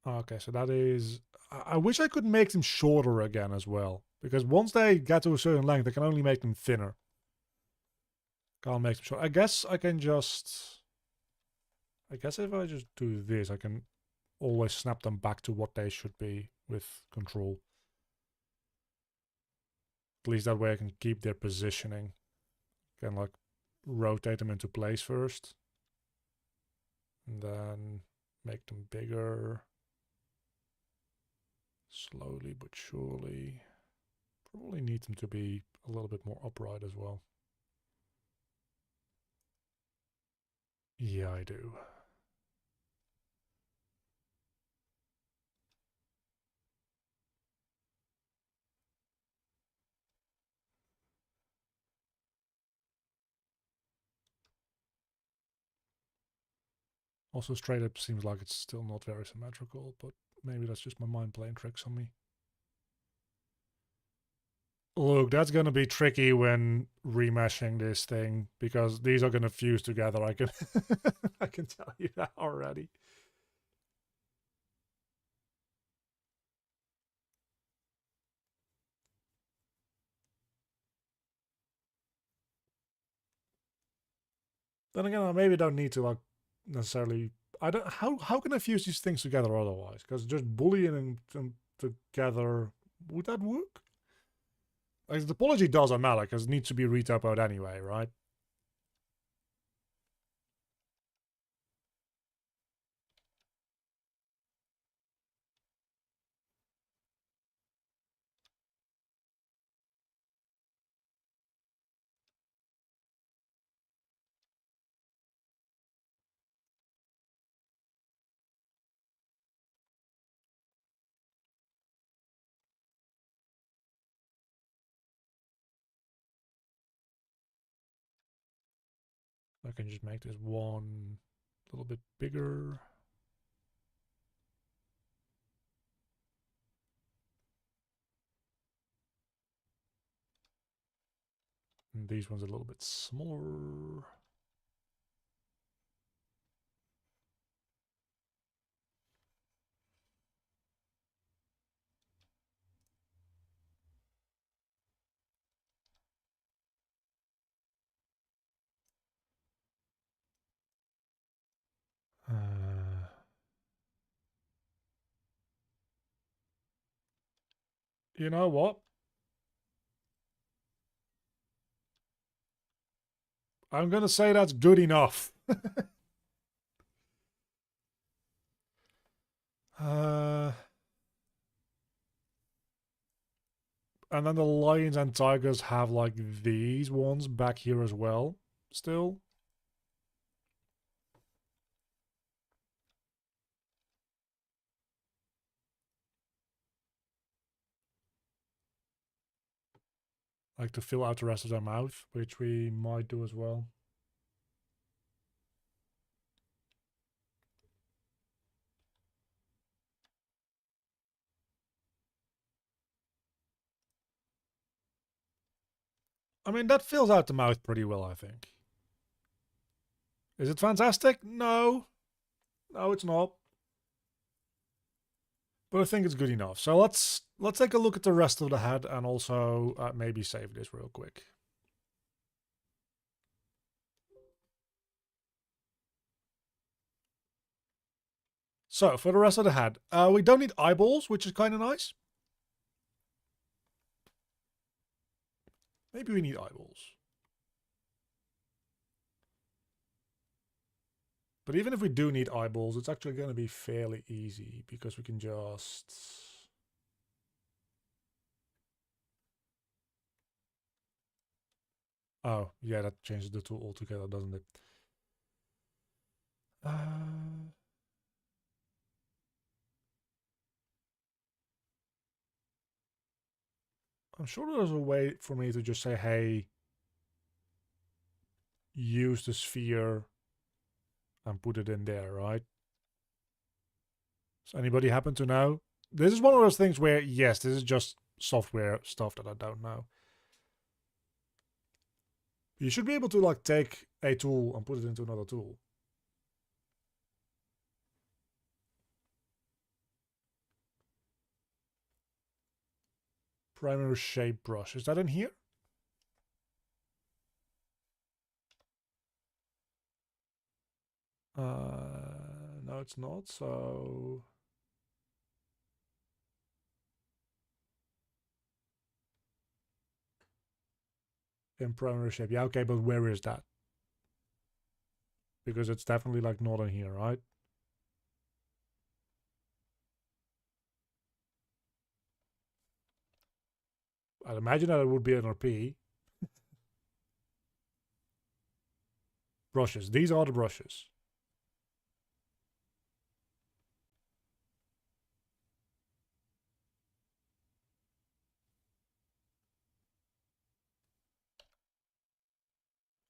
Okay, so that is... I wish I could make them shorter again as well. Because once they get to a certain length, I can only make them thinner. Can't make them short. I guess I can just... I guess if I just do this, I can always snap them back to what they should be with control. At least that way I can keep their positioning. Can like rotate them into place first. And then make them bigger. Slowly but surely. Probably need them to be a little bit more upright as well. Yeah, I do. Also, straight up seems like it's still not very symmetrical, but maybe that's just my mind playing tricks on me. Look, that's going to be tricky when remeshing this thing, because these are going to fuse together. I can I can tell you that already. Then again, I maybe don't need to like necessarily... I don't... How can I fuse these things together otherwise? Because just bullying them together, would that work? Like, the topology doesn't matter because it needs to be retopoed anyway, right? I can just make this one a little bit bigger. And these ones a little bit smaller. You know what? I'm going to say that's good enough. And then the lions and tigers have like these ones back here as well, still. Like to fill out the rest of their mouth, which we might do as well. I mean, that fills out the mouth pretty well, I think. Is it fantastic? No. No, it's not. But I think it's good enough. So let's take a look at the rest of the head and also maybe save this real quick. So for the rest of the head, we don't need eyeballs, which is kind of nice. Maybe we need eyeballs. But even if we do need eyeballs, it's actually going to be fairly easy because we can just... Oh, yeah, that changes the tool altogether, doesn't it? I'm sure there's a way for me to just say, hey, use the sphere and put it in there, right? Does anybody happen to know? This is one of those things where, yes, this is just software stuff that I don't know. You should be able to like take a tool and put it into another tool. Primary shape brush. Is that in here? No, it's not. So in primary shape. Yeah, okay, but where is that? Because it's definitely like not in here, right? I'd imagine that it would be an RP. Brushes. These are the brushes.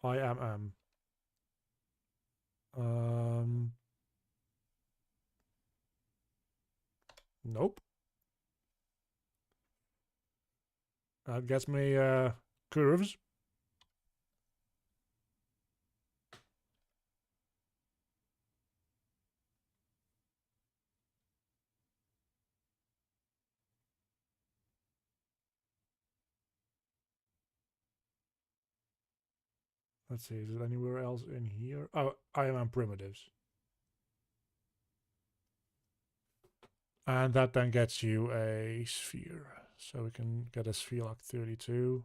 I am. Nope. That gets me curves. Let's see, is it anywhere else in here? Oh, I am primitives. And that then gets you a sphere. So we can get a sphere like 32.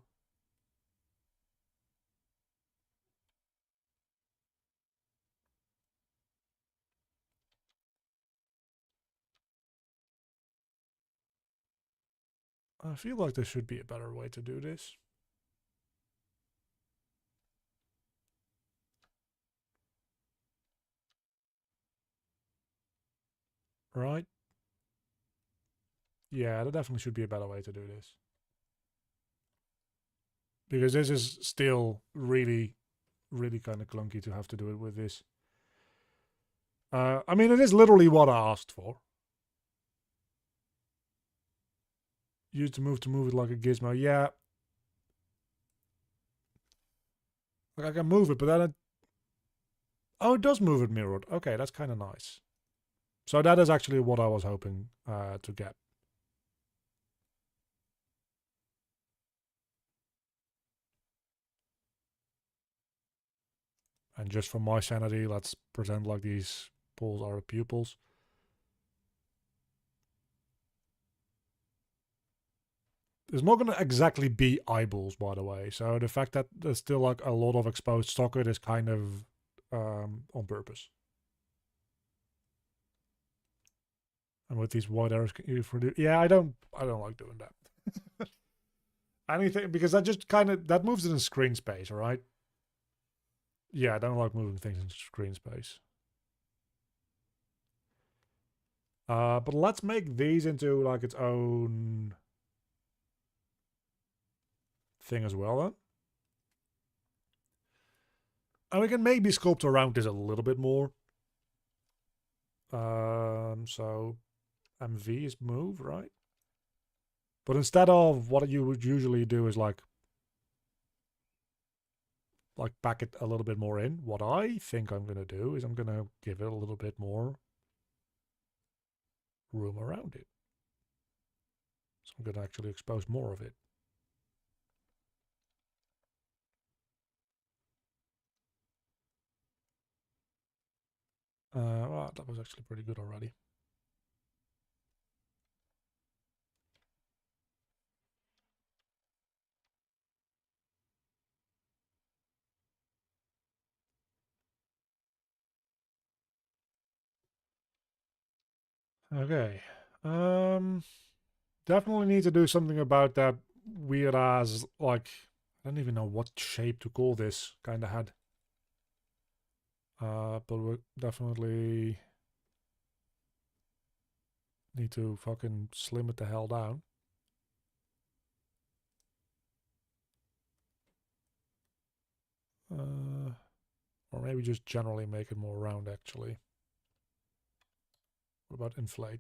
I feel like there should be a better way to do this. Right? Yeah, there definitely should be a better way to do this. Because this is still really, really kind of clunky to have to do it with this. I mean, it is literally what I asked for. Use the move to move it like a gizmo. Yeah. Like I can move it, but then it... Oh, it does move it mirrored. Okay, that's kind of nice. So that is actually what I was hoping to get. And just for my sanity, let's pretend like these poles are pupils. There's not going to exactly be eyeballs, by the way. So the fact that there's still like a lot of exposed socket is kind of on purpose. And with these white arrows, yeah, I don't like doing that. Anything, because that just kind of that moves it in screen space, all right? Yeah, I don't like moving things in screen space. But let's make these into like its own thing as well then. And we can maybe sculpt around this a little bit more. So MV is move, right? But instead of what you would usually do is like back it a little bit more in, what I think I'm going to do is I'm going to give it a little bit more room around it. So I'm going to actually expose more of it. Well, that was actually pretty good already. Okay. Definitely need to do something about that weird ass, like, I don't even know what shape to call this kind of head. But we definitely need to fucking slim it the hell down. Or maybe just generally make it more round, actually. What about inflate?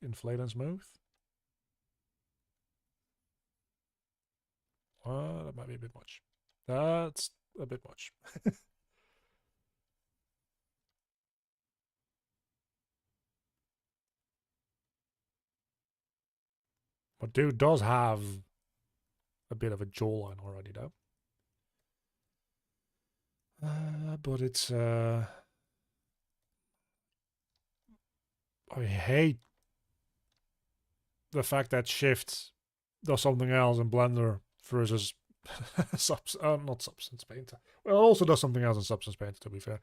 Inflate and smooth? That might be a bit much. That's a bit much. But dude does have a bit of a jawline already, though. But it's I hate the fact that Shift does something else in Blender versus not Substance Painter. Well, it also does something else in Substance Painter, to be fair.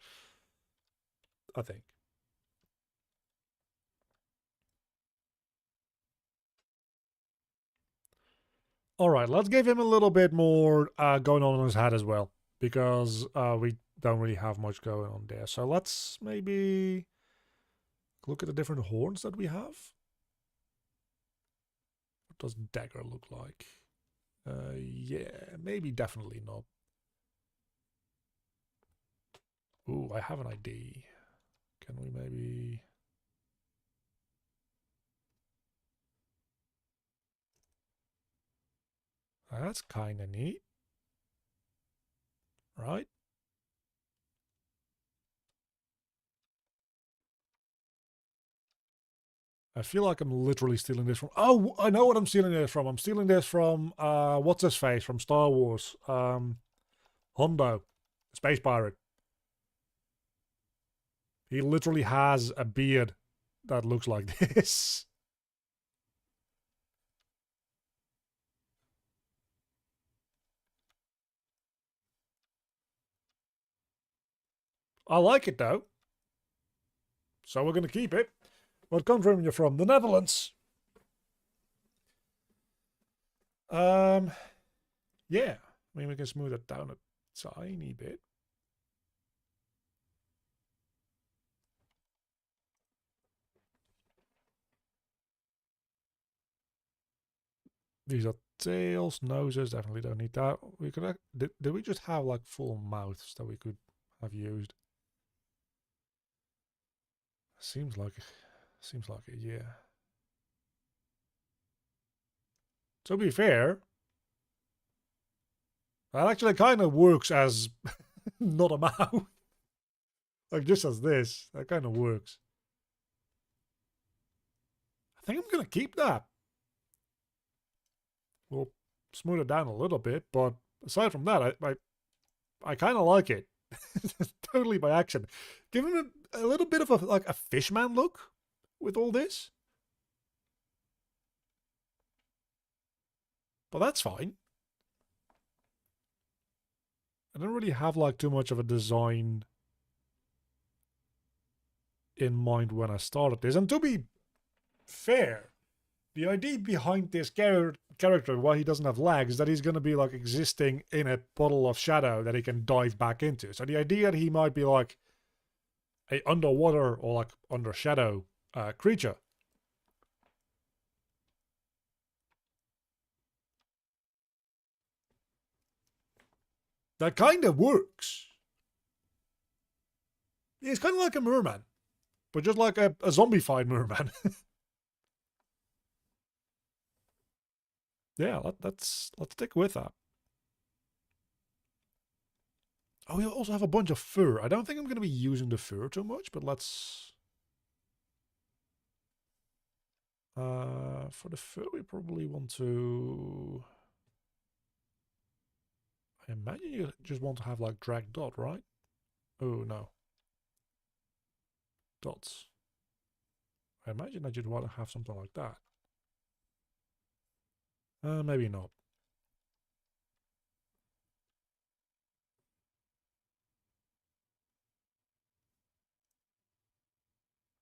I think. All right, let's give him a little bit more going on in his head as well, because we don't really have much going on there. So let's maybe look at the different horns that we have. What does dagger look like? Yeah, maybe definitely not. Ooh, I have an idea. Can we maybe... That's kind of neat. Right? I feel like I'm literally stealing this from... Oh, I know what I'm stealing this from. I'm stealing this from, what's his face, from Star Wars. Hondo, Space Pirate. He literally has a beard that looks like this. I like it though. So we're going to keep it. What country are you from? The Netherlands. Yeah. I mean, we can smooth it down a tiny bit. These are tails, noses. Definitely don't need that. We could. Did we just have like full mouths that we could have used? Seems like it. Yeah. To be fair, that actually kind of works as not a mouth. Like just as this, that kind of works. I think I'm gonna keep that. We'll smooth it down a little bit, but aside from that, I kind of like it. Totally by accident. Give him a little bit of a fishman look with all this, but that's fine. I don't really have like too much of a design in mind when I started this, and to be fair, the idea behind this character, why he doesn't have legs, is that he's going to be like existing in a puddle of shadow that he can dive back into. So the idea that he might be like a underwater or like under shadow creature. That kind of works. He's kind of like a merman, but just like a zombified merman. Yeah, let's stick with that. Oh, we also have a bunch of fur. I don't think I'm going to be using the fur too much, but let's... for the fur, we probably want to... I imagine you just want to have like drag dot, right? Oh no. Dots. I imagine I just want to have something like that. Maybe not.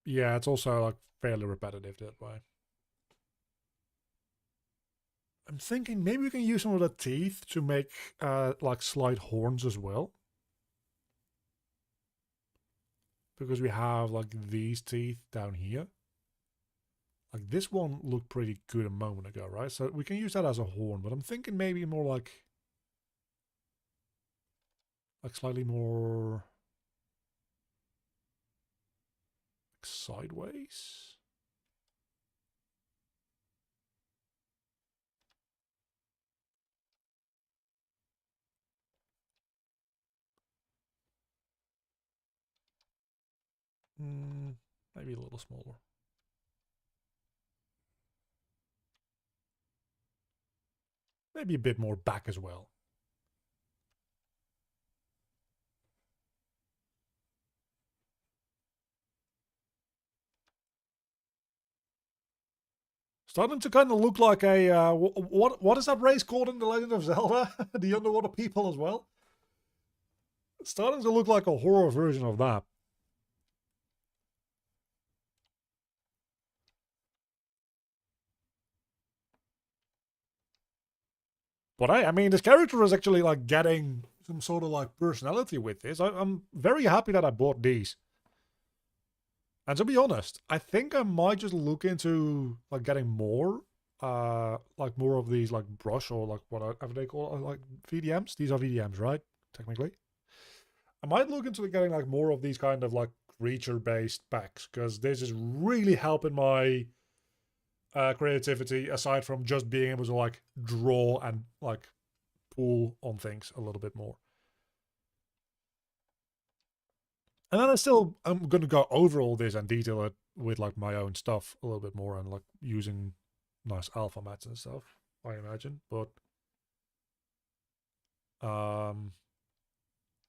Yeah, it's also like fairly repetitive that way. I'm thinking maybe we can use some of the teeth to make like slight horns as well. Because we have like these teeth down here. Like this one looked pretty good a moment ago, right? So we can use that as a horn, but I'm thinking maybe more like slightly more sideways. Maybe a little smaller. Maybe a bit more back as well. Starting to kind of look like a what is that race called in The Legend of Zelda? The underwater people as well. It's starting to look like a horror version of that. But I mean, this character is actually like getting some sort of like personality with this. I'm very happy that I bought these. And to be honest, I think I might just look into like getting more, like more of these like brush or like whatever they call it, like VDMs. These are VDMs, right? Technically, I might look into getting like more of these kind of like creature-based packs because this is really helping my creativity. Aside from just being able to like draw and like pull on things a little bit more. And then I'm going to go over all this and detail it with like my own stuff a little bit more and like using nice alpha mats and stuff, I imagine. But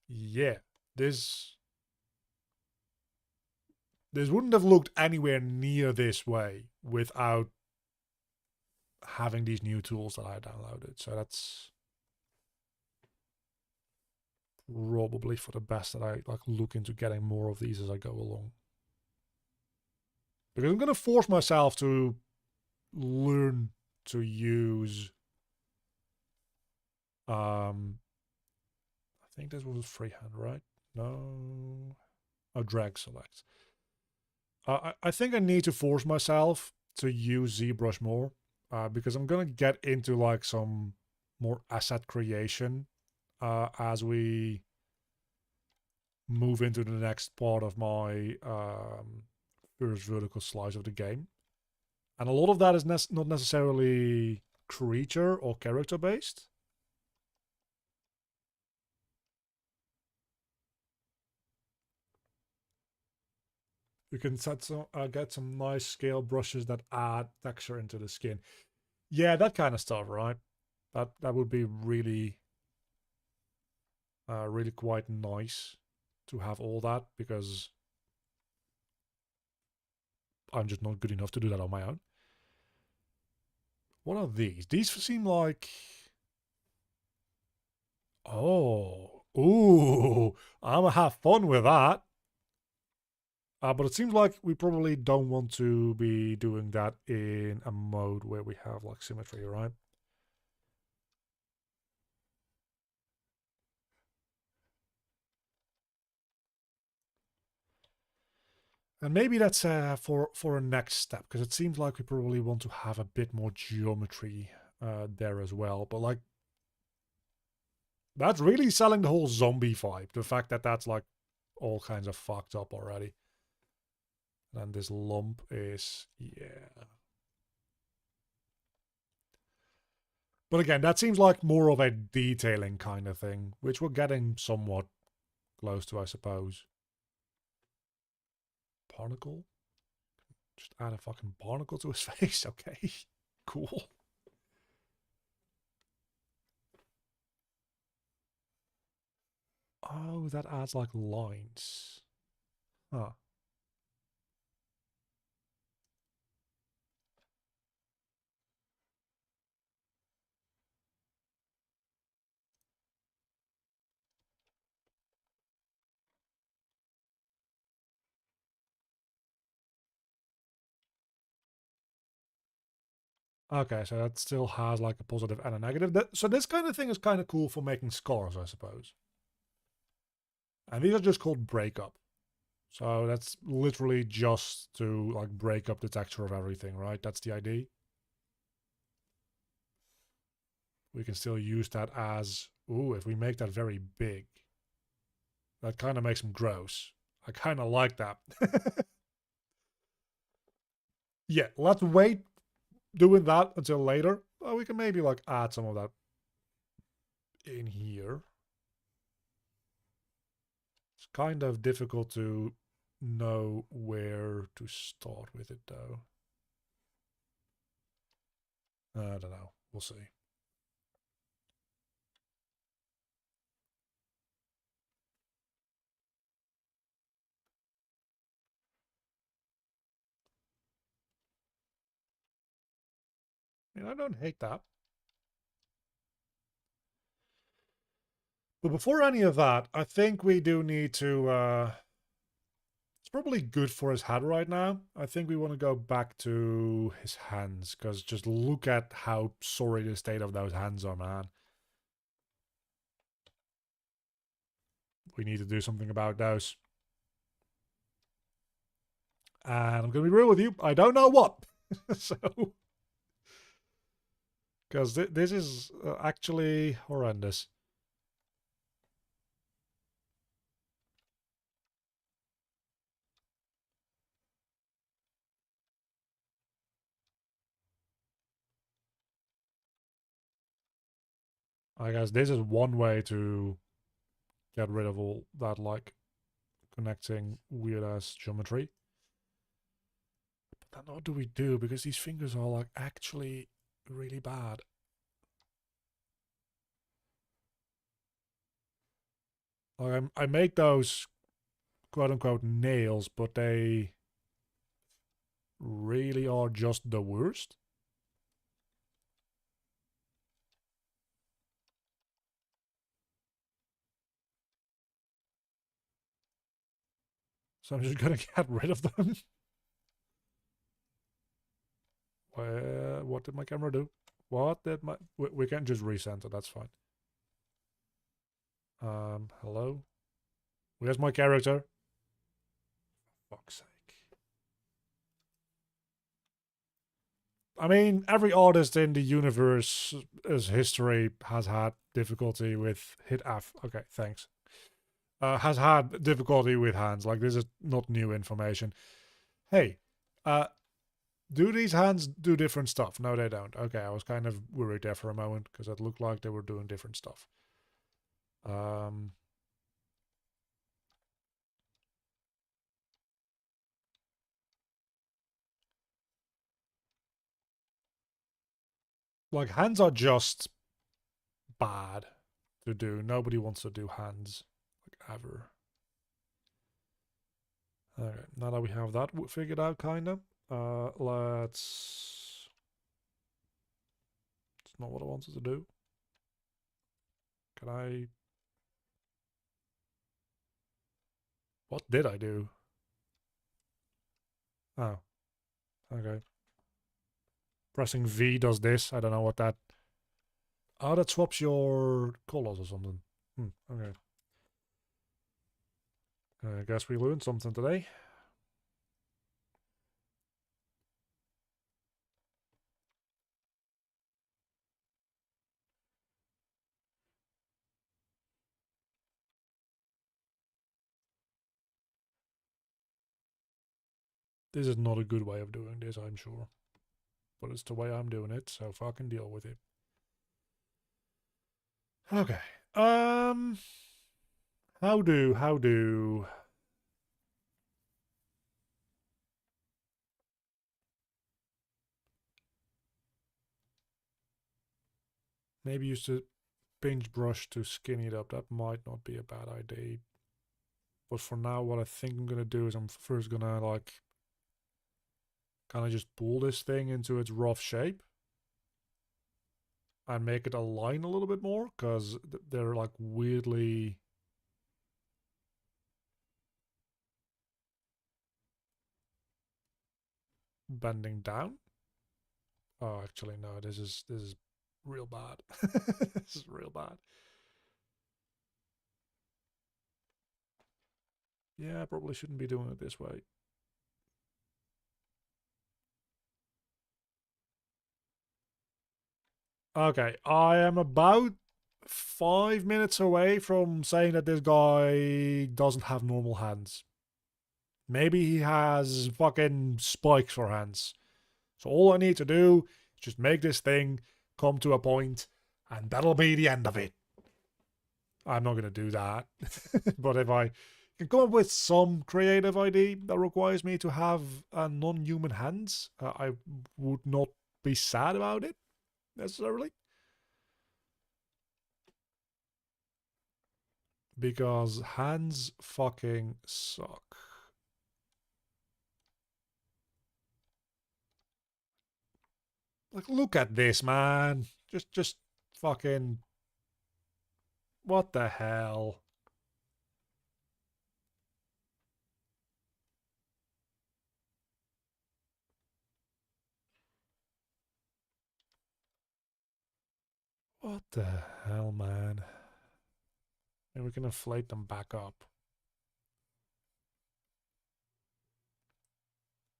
yeah, this wouldn't have looked anywhere near this way without having these new tools that I downloaded. So that's probably for the best that I like look into getting more of these as I go along. Because I'm going to force myself to learn to use I think this was freehand, right? No. Oh, drag select. I think I need to force myself to use ZBrush more because I'm going to get into like some more asset creation as we move into the next part of my first vertical slice of the game. And a lot of that is not necessarily creature or character based. You can get some nice scale brushes that add texture into the skin. Yeah, that kind of stuff, right? That would be really, really quite nice to have all that because I'm just not good enough to do that on my own. What are these? These seem like... Oh, ooh, I'm gonna have fun with that. But it seems like we probably don't want to be doing that in a mode where we have like symmetry, right? And maybe that's for a next step because it seems like we probably want to have a bit more geometry there as well. But like, that's really selling the whole zombie vibe. The fact that that's like all kinds of fucked up already. And this lump is, yeah. But again, that seems like more of a detailing kind of thing, which we're getting somewhat close to, I suppose. Barnacle? Just add a fucking barnacle to his face. Okay, cool. Oh, that adds like lines. Huh. Okay, so that still has like a positive and a negative. So this kind of thing is kind of cool for making scars, I suppose. And these are just called breakup. So that's literally just to like break up the texture of everything, right? That's the idea. We can still use that as, ooh, if we make that very big, that kind of makes them gross. I kind of like that. Yeah, let's wait doing that until later. We can maybe like add some of that in here. It's kind of difficult to know where to start with it though. I don't know. We'll see. I mean, I don't hate that. But before any of that, I think we do need to it's probably good for his head right now. I think we want to go back to his hands, because just look at how sorry the state of those hands are, man. We need to do something about those. And I'm going to be real with you, I don't know what. So, because this is actually horrendous. I guess this is one way to get rid of all that, like, connecting weird-ass geometry. But then what do we do? Because these fingers are, like, actually really bad. Like, I make those quote-unquote nails, but they really are just the worst. So I'm just gonna get rid of them. What did my camera do? What did my... We can just recenter, that's fine. Hello? Where's my character? For fuck's sake. I mean, every artist in the universe's history has had difficulty with... Hit F. Okay, thanks. Has had difficulty with hands. Like, this is not new information. Hey, do these hands do different stuff? No, they don't. Okay, I was kind of worried there for a moment, because it looked like they were doing different stuff. Like, hands are just bad to do. Nobody wants to do hands, like, ever. Okay, now that we have that figured out, kind of, let's... It's not what I wanted to do. Can I... What did I do? Oh, okay. Pressing V does this. I don't know what that... Oh, that swaps your colors or something. Okay. I guess we learned something today. This is not a good way of doing this, I'm sure. But it's the way I'm doing it, so fucking deal with it. Okay. How do... Maybe use the pinch brush to skinny it up. That might not be a bad idea. But for now, what I think I'm gonna do is I'm first gonna like kind of just pull this thing into its rough shape and make it align a little bit more, because they're like weirdly bending down. Oh, actually no, this is real bad. This is real bad. Yeah, I probably shouldn't be doing it this way. Okay, I am about 5 minutes away from saying that this guy doesn't have normal hands. Maybe he has fucking spikes for hands. So all I need to do is just make this thing come to a point, and that'll be the end of it. I'm not going to do that. But if I can come up with some creative idea that requires me to have non-human hands, I would not be sad about it, necessarily. Because hands fucking suck. Like, look at this, man. Just fucking... What the hell? What the hell, man? And we can inflate them back up.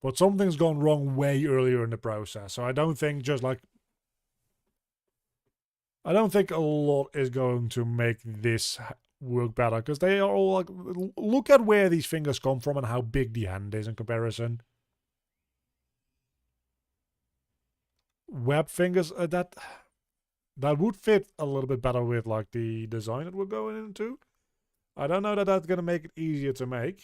But something's gone wrong way earlier in the process. So I don't think just like... I don't think a lot is going to make this work better. Because they are all like... Look at where these fingers come from and how big the hand is in comparison. Web fingers, that would fit a little bit better with like the design that we're going into. I don't know that that's going to make it easier to make.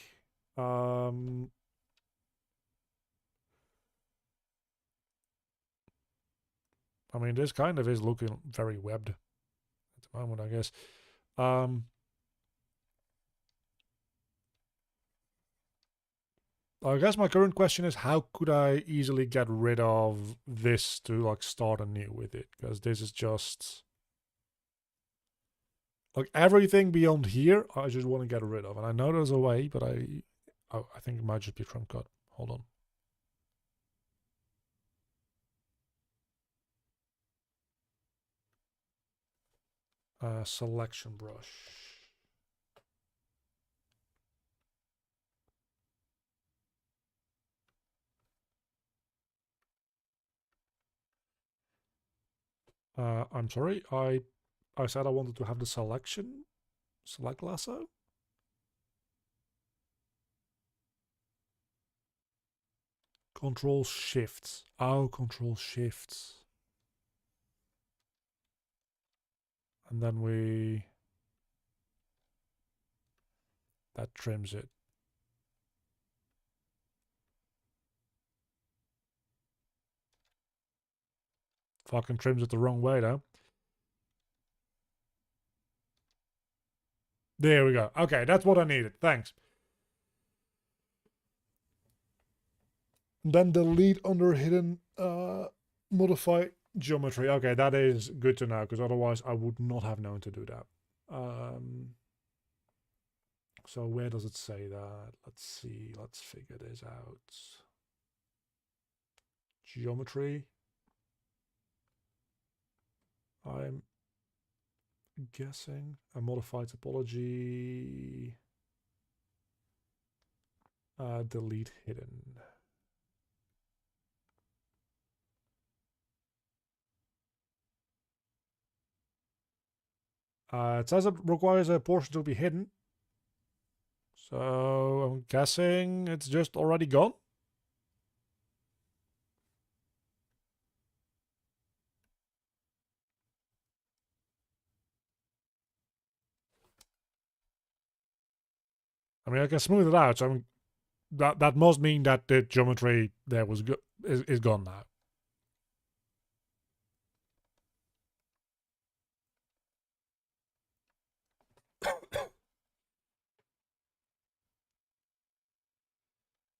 I mean, this kind of is looking very webbed at the moment, I guess. I guess my current question is, how could I easily get rid of this to like start anew with it? Because this is just... Like everything beyond here, I just want to get rid of. And I know there's a way, but I think it might just be trump cut. Hold on. Selection brush. I'm sorry, I said I wanted to have the selection. Select lasso. Control shifts. Oh, control shifts. And then we... That trims it. Fucking trims it the wrong way though. There we go. Okay, that's what I needed. Thanks. Then delete under hidden modify geometry. Okay, that is good to know, because otherwise I would not have known to do that. So where does it say that? Let's see. Let's figure this out. Geometry. I'm guessing a modified topology. Delete hidden. It says it requires a portion to be hidden. So I'm guessing it's just already gone. I mean, I can smooth it out. So I'm, that must mean that the geometry there was is gone now.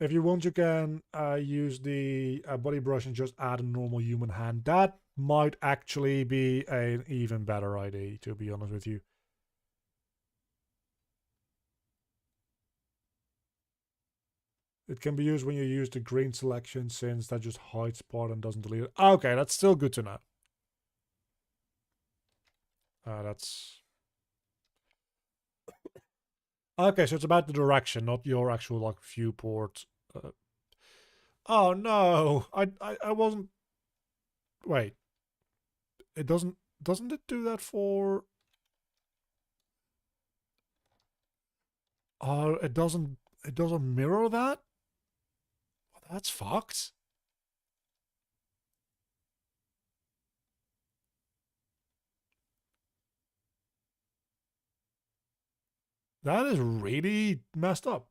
If you want, you can use the body brush and just add a normal human hand. That might actually be an even better idea, to be honest with you. It can be used when you use the green selection, since that just hides part and doesn't delete it. Okay, that's still good to know. That's... Okay, so it's about the direction, not your actual, like, viewport. Oh, no! I wasn't... Wait. It doesn't... Doesn't it do that for... Oh, it doesn't... It doesn't mirror that? Well, that's fucked. That is really messed up.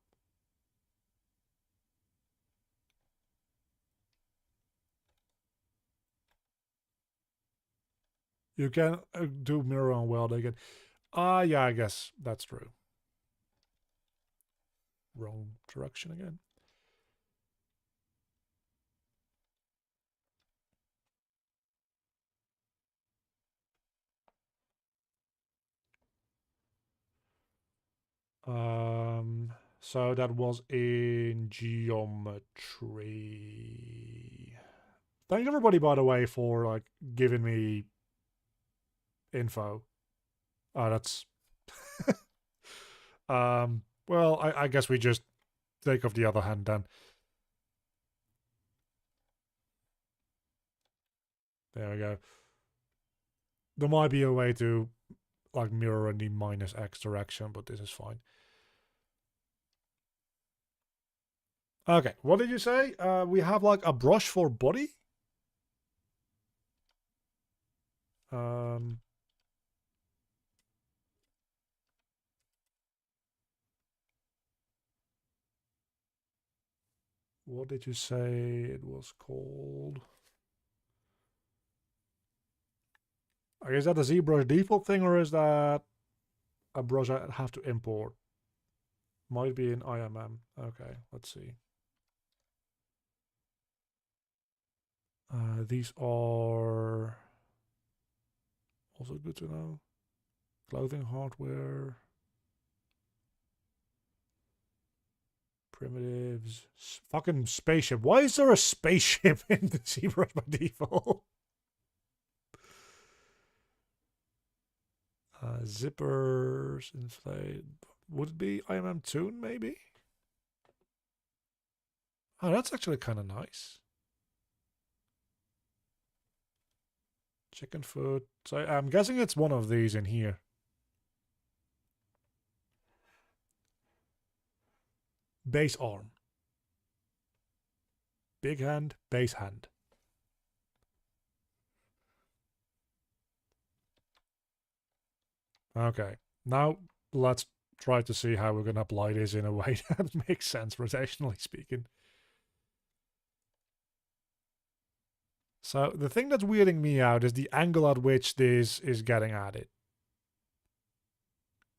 You can do mirror on weld again. Yeah, I guess that's true. Wrong direction again. So that was in geometry. Thank everybody, by the way, for like giving me info. That's well, I guess we just take off the other hand then. There we go. There might be a way to like mirror in the minus X direction, but this is fine. Okay, what did you say? We have like a brush for body? What did you say it was called? Is that a ZBrush default thing, or is that a brush I have to import? Might be in IMM. Okay, let's see. These are also good to know. Clothing hardware. Primitives. Fucking spaceship. Why is there a spaceship in the ZBrush by default? Zippers. Inflate. Would it be IMM Tune, maybe? Oh, that's actually kind of nice. Chicken foot. So I'm guessing it's one of these in here. Base arm. Big hand, base hand. Okay, now let's try to see how we're going to apply this in a way that makes sense, rotationally speaking. So the thing that's weirding me out is the angle at which this is getting added.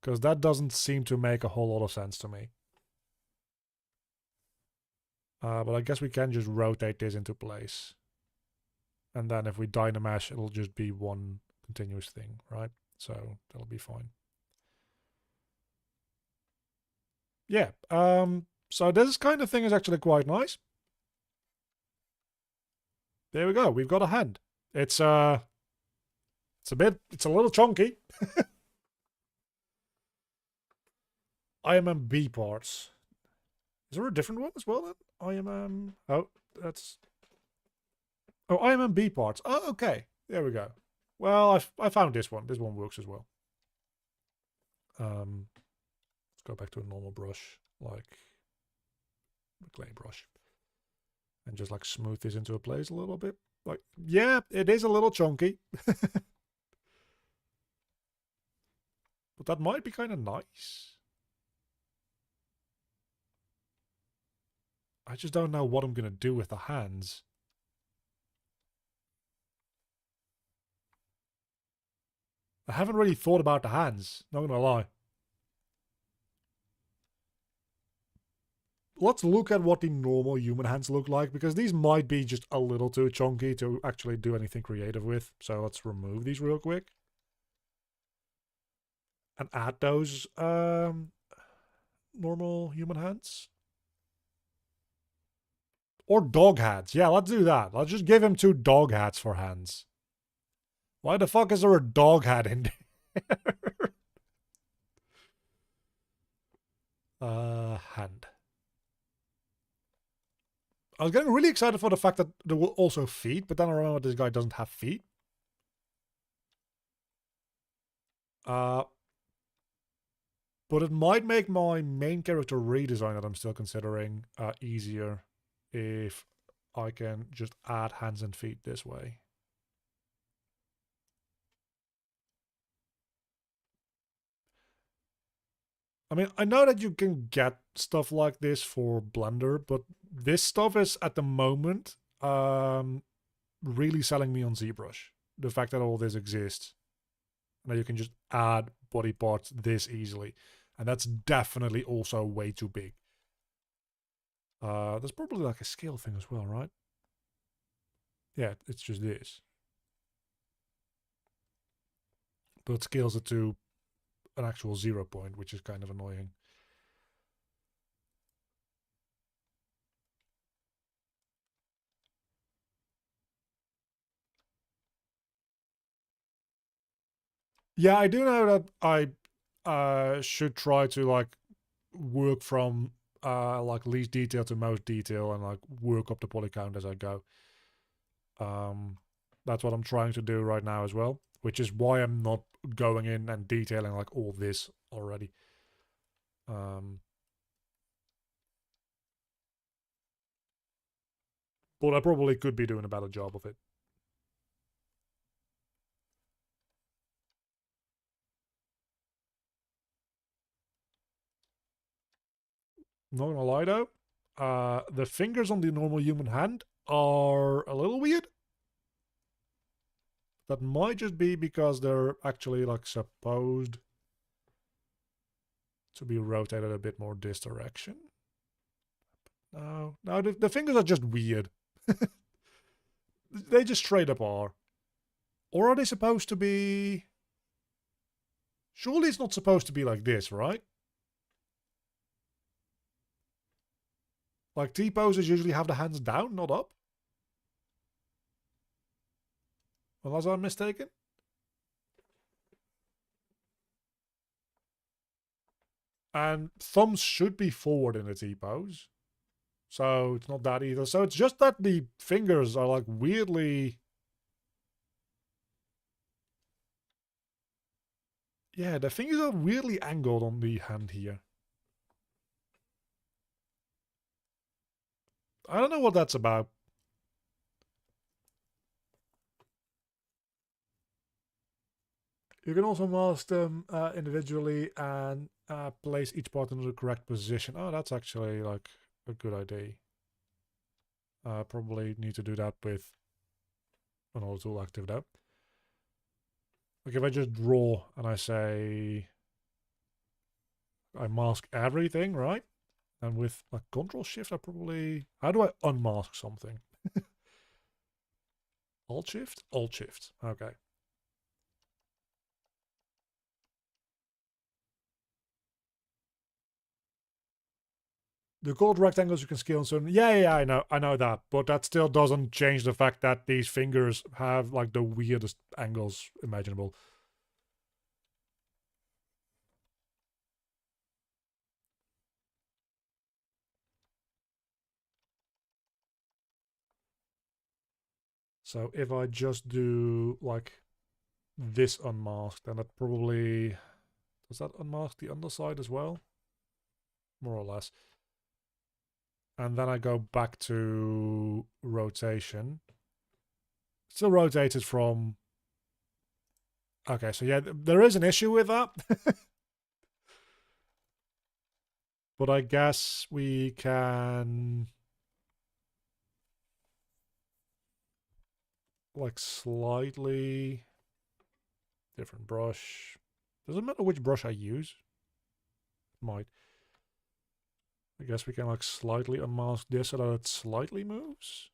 Because that doesn't seem to make a whole lot of sense to me. But I guess we can just rotate this into place. And then if we dynamesh, it'll just be one continuous thing, right? So that'll be fine. Yeah, so this kind of thing is actually quite nice. There we go. We've got a hand. It's a little chunky. IMM B parts. Is there a different one as well then? IMM. Oh, that's. Oh, IMM B parts. Oh, okay. There we go. Well, I found this one. This one works as well. Let's go back to a normal brush, like a clay brush, and just like smooth this into a place a little bit. Like, yeah, it is a little chunky. But that might be kind of nice. I just don't know what I'm going to do with the hands. I haven't really thought about the hands, not going to lie. let's look at what the normal human hands look like, because these might be just a little too chunky to actually do anything creative with. So let's remove these real quick. And add those normal human hands. Or dog hats. Yeah, let's do that. Let's just give him 2 dog hats for hands. Why the fuck is there a dog hat in there? Hand. I was getting really excited for the fact that there were also feet, but then I remember this guy doesn't have feet. But it might make my main character redesign that I'm still considering easier if I can just add hands and feet this way. I mean, I know that you can get stuff like this for Blender, but this stuff is at the moment really selling me on ZBrush. The fact that all this exists. And that you can just add body parts this easily. And that's definitely also way too big. There's probably like a scale thing as well, right? Yeah, it's just this. But it scales it to an actual 0 point, which is kind of annoying. Yeah, I do know that I should try to like work from like least detail to most detail and like work up the poly count as I go. That's what I'm trying to do right now as well, which is why I'm not going in and detailing like all this already. But I probably could be doing a better job of it. Not gonna lie though, the fingers on the normal human hand are a little weird. That might just be because they're actually like supposed to be rotated a bit more this direction. No, the fingers are just weird. They just straight up are. Or are they supposed to be... Surely it's not supposed to be like this, right? Like T-poses usually have the hands down, not up. Unless I'm mistaken. And thumbs should be forward in a T-pose. So it's not that either. So it's just that the fingers are like weirdly... Yeah, the fingers are weirdly angled on the hand here. I don't know what that's about. You can also mask them individually and place each part in the correct position. Oh, that's actually like a good idea. Probably need to do that with another tool active though. Like if I just draw and I say I mask everything, right? And with like Control Shift, I probably... How do I unmask something? Alt Shift? Alt Shift. Okay. The colored rectangles you can scale and so yeah, I know that, but that still doesn't change the fact that these fingers have like the weirdest angles imaginable. So if I just do like this unmasked, then that probably... Does that unmask the underside as well? More or less. And then I go back to rotation. Still rotated from... Okay, so yeah, there is an issue with that. But I guess we can... like slightly different brush. Doesn't matter which brush I use. It might. I guess we can like slightly unmask this so that it slightly moves.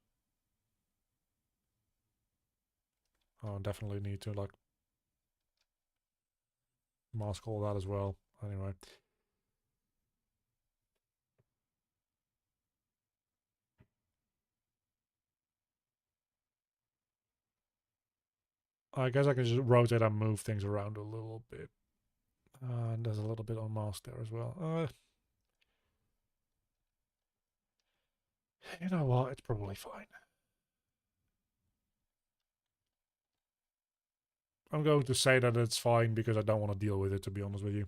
Oh, definitely need to like mask all that as well. Anyway. I guess I can just rotate and move things around a little bit. And there's a little bit on mask there as well. You know what? It's probably fine. I'm going to say that it's fine because I don't want to deal with it, to be honest with you.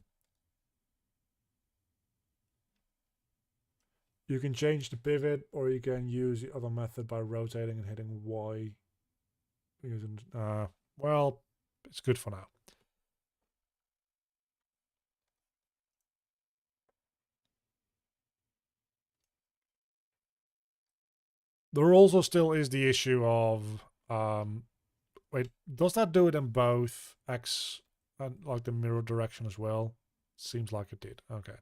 You can change the pivot, or you can use the other method by rotating and hitting Y. Using, well, it's good for now. There also still is the issue of, wait, does that do it in both X and like the mirror direction as well? Seems like it did. Okay.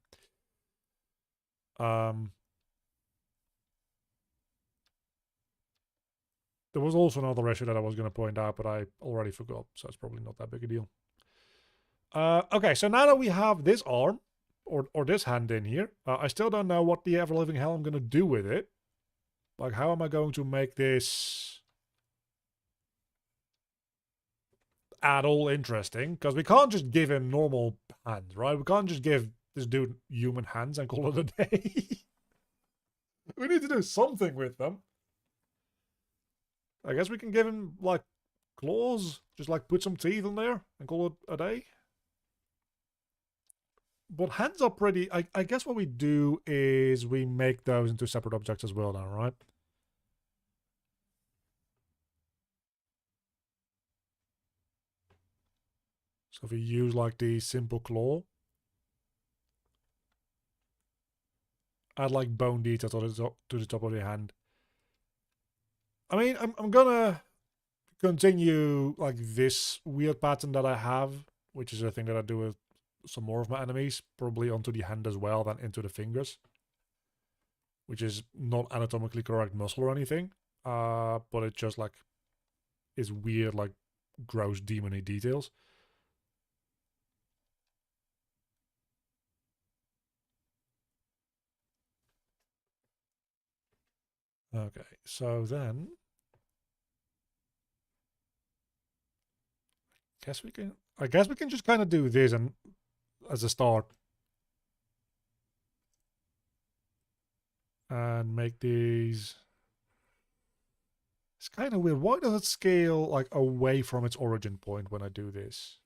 There was also another issue that I was going to point out, but I already forgot, so it's probably not that big a deal. Okay, so now that we have this arm, or this hand in here, I still don't know what the ever-living hell I'm going to do with it. Like, how am I going to make this at all interesting? Because we can't just give him normal hands, right? We can't just give this dude human hands and call it a day. We need to do something with them. I guess we can give him, like, claws. Just, like, put some teeth in there and call it a day. But hands are pretty... I guess what we do is we make those into separate objects as well now, right? So if we use, like, the simple claw, add, like, bone detail to the top of the hand. I mean, I'm gonna continue like this weird pattern that I have, which is a thing that I do with some more of my enemies, probably onto the hand as well than into the fingers, which is not anatomically correct muscle or anything, but it just like is weird, like gross demony details. Okay, so then I guess we can just kind of do this and as a start and make these. It's kind of weird. Why does it scale like away from its origin point when I do this?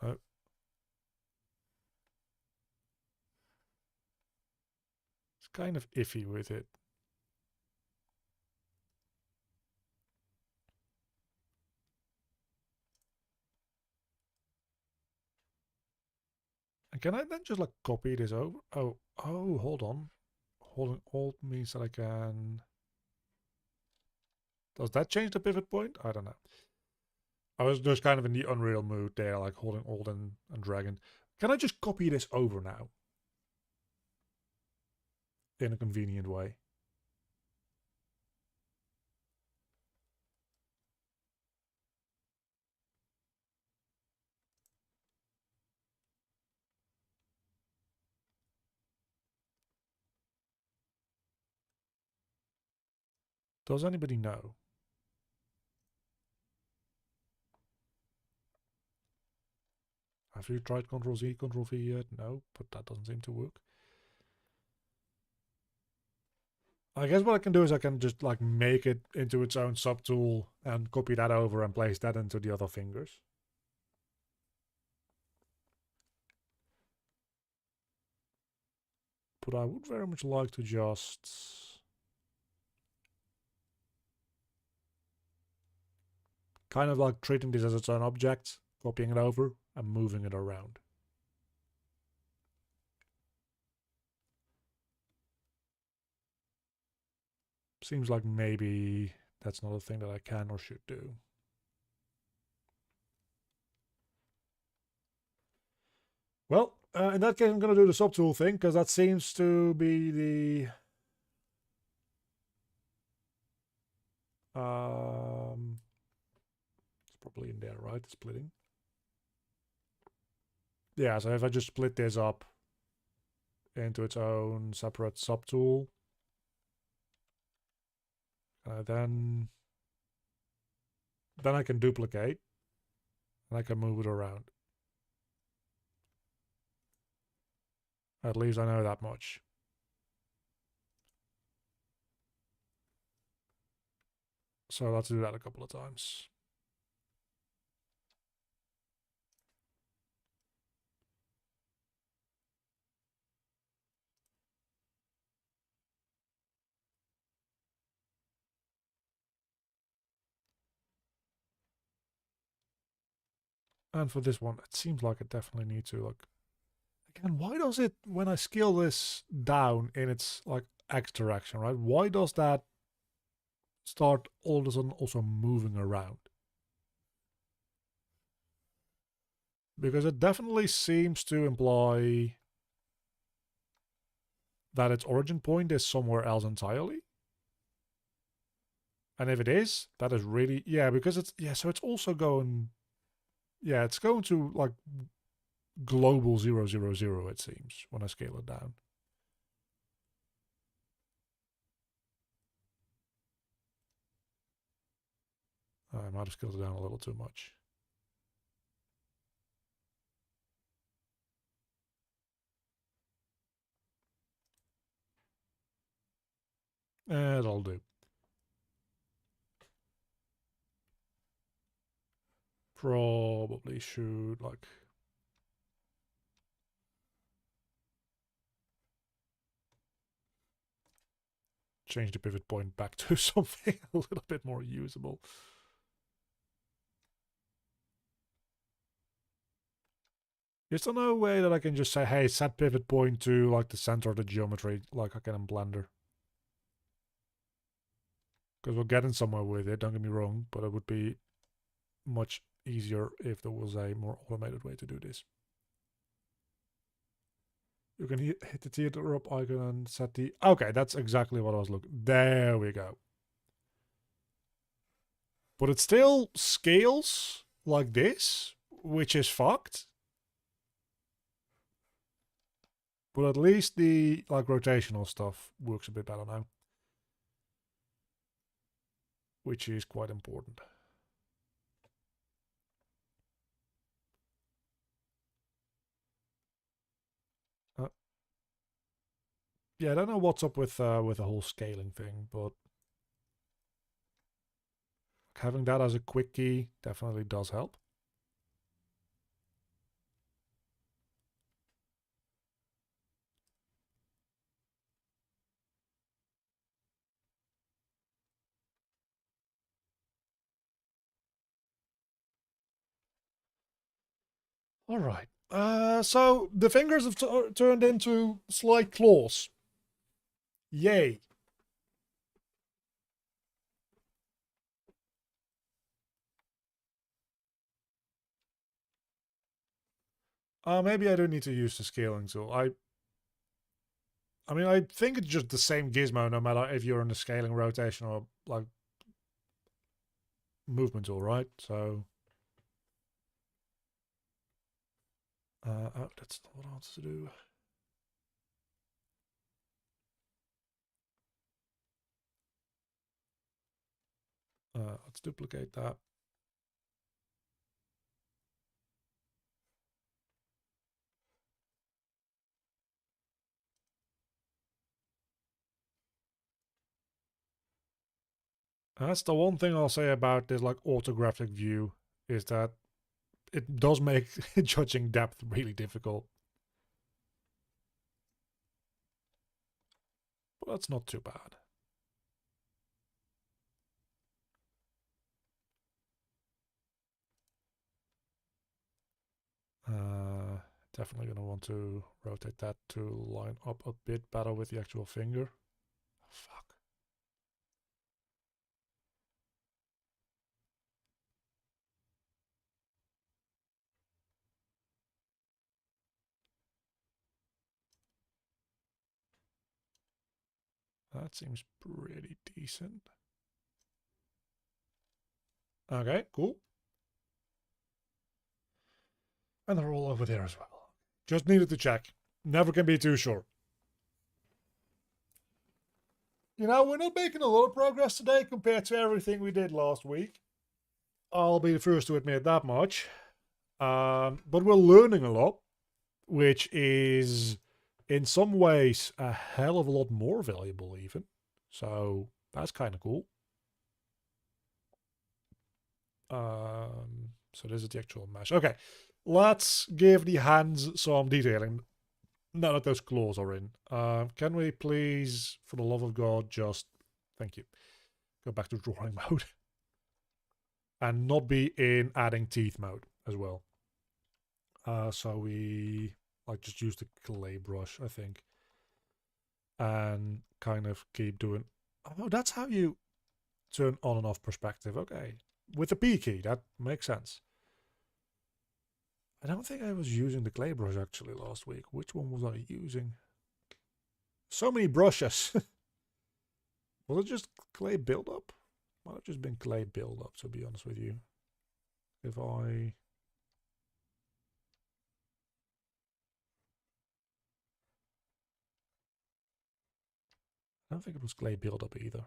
Oh. It's kind of iffy with it. And can I then just like copy this over? Oh, hold on. Holding Alt means that I can... Does that change the pivot point? I don't know. I was just kind of in the Unreal mood there, like holding Alt and dragging. Can I just copy this over now? In a convenient way. Does anybody know? Have you tried Ctrl Z, Ctrl V yet? No, but that doesn't seem to work. I guess what I can do is I can just like make it into its own subtool and copy that over and place that into the other fingers. But I would very much like to just kind of like treating this as its own object, copying it over and moving it around. Seems like maybe that's not a thing that I can or should do. in that case, I'm going to do the subtool thing, because that seems to be the... it's probably in there, right? The splitting. Yeah, so if I just split this up into its own separate subtool, then I can duplicate, and I can move it around. At least I know that much. So let's do that a couple of times. And for this one, it seems like I definitely need to, like, again, why does it, when I scale this down in its, like, X direction, right? Why does that start all of a sudden also moving around? Because it definitely seems to imply that its origin point is somewhere else entirely. And if it is, that is really, yeah, because it's, yeah, so it's also going, yeah, it's going to, like, global 0, 0, 0, it seems, when I scale it down. I might have scaled it down a little too much. That'll do. Probably should, like, change the pivot point back to something a little bit more usable. Is there no way that I can just say, hey, set pivot point to, like, the center of the geometry, like I can in Blender? Because we're getting somewhere with it, don't get me wrong, but it would be much easier if there was a more automated way to do this. You can hit the theater up icon and set the... Okay, that's exactly what I was looking... There we go. But it still scales like this, which is fucked. But at least the, like, rotational stuff works a bit better now. Which is quite important. Yeah, I don't know what's up with the whole scaling thing, but having that as a quick key definitely does help. All right. So the fingers have turned into slight claws. Yay. Maybe I do need to use the scaling tool. I mean, I think it's just the same gizmo no matter if you're in the scaling, rotation, or, like, movement tool, right? So... oh, that's not what I wanted to do. Let's duplicate that. That's the one thing I'll say about this, like, orthographic view, is that it does make judging depth really difficult. But that's not too bad. Definitely going to want to rotate that to line up a bit better with the actual finger. Oh, fuck. That seems pretty decent. Okay, cool. And they're all over there as well. Just needed to check. Never can be too sure. You know, we're not making a lot of progress today compared to everything we did last week. I'll be the first to admit that much. But we're learning a lot, which is in some ways a hell of a lot more valuable even. So that's kind of cool. So this is the actual mesh. Okay, let's give the hands some detailing. Now that those claws are in. Can we please, for the love of God, just, thank you, go back to drawing mode. And not be in adding teeth mode as well. So we like just use the clay brush, I think. And kind of keep doing... Oh, that's how you turn on and off perspective. Okay. With the P key, that makes sense. I don't think I was using the clay brush actually last week. Which one was I using? So many brushes. Was it just clay buildup? Might have just been clay buildup, to be honest with you. If I don't think it was clay buildup either.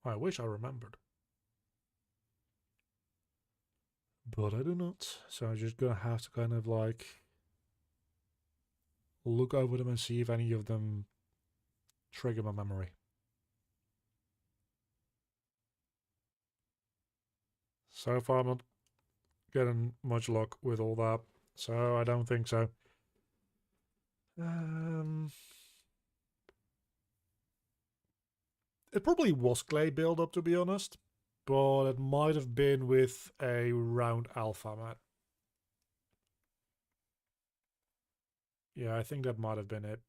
I wish I remembered. But I do not. So I'm just gonna have to kind of like look over them and see if any of them trigger my memory. So far I'm not getting much luck with all that. So I don't think so. It probably was clay buildup, to be honest. But it might have been with a round alpha mat. Yeah, I think that might have been it.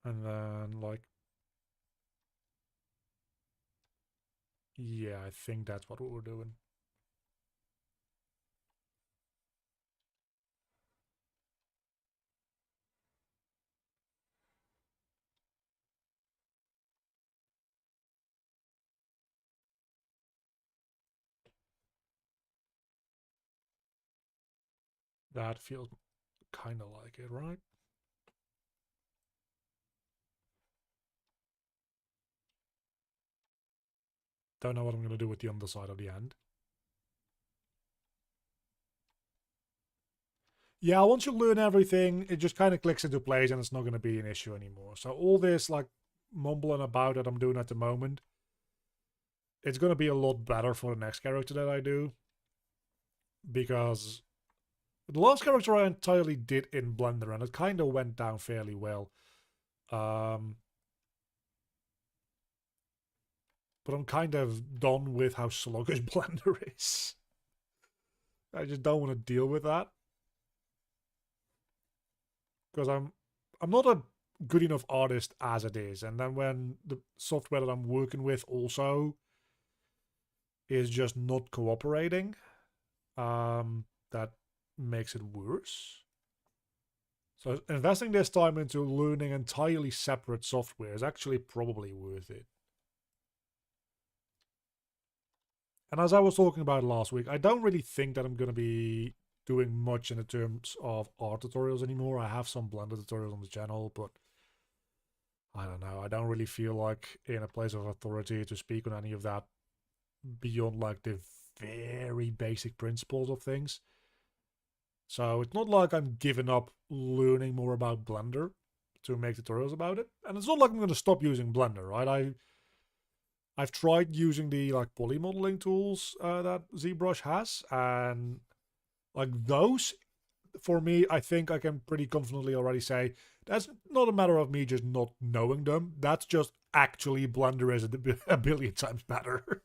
And then, like... Yeah, I think that's what we were doing. That feels kind of like it, right? Don't know what I'm going to do with the underside of the end. Yeah, once you learn everything, it just kind of clicks into place and it's not going to be an issue anymore. So all this, like, mumbling about that I'm doing at the moment, it's going to be a lot better for the next character that I do. Because the last character I entirely did in Blender, and it kind of went down fairly well. But I'm kind of done with how sluggish Blender is. I just don't want to deal with that. Because I'm not a good enough artist as it is. And then when the software that I'm working with also is just not cooperating, that makes it worse. So investing this time into learning entirely separate software is actually probably worth it. And as I was talking about last week, I don't really think that I'm going to be doing much in the terms of art tutorials anymore. I have some Blender tutorials on the channel, but I don't know. I don't really feel like in a place of authority to speak on any of that beyond like the very basic principles of things. So it's not like I'm giving up learning more about Blender to make tutorials about it. And it's not like I'm going to stop using Blender, right? I've tried using the like poly modeling tools that ZBrush has, and like those, for me, I think I can pretty confidently already say that's not a matter of me just not knowing them. That's just actually Blender is a billion times better.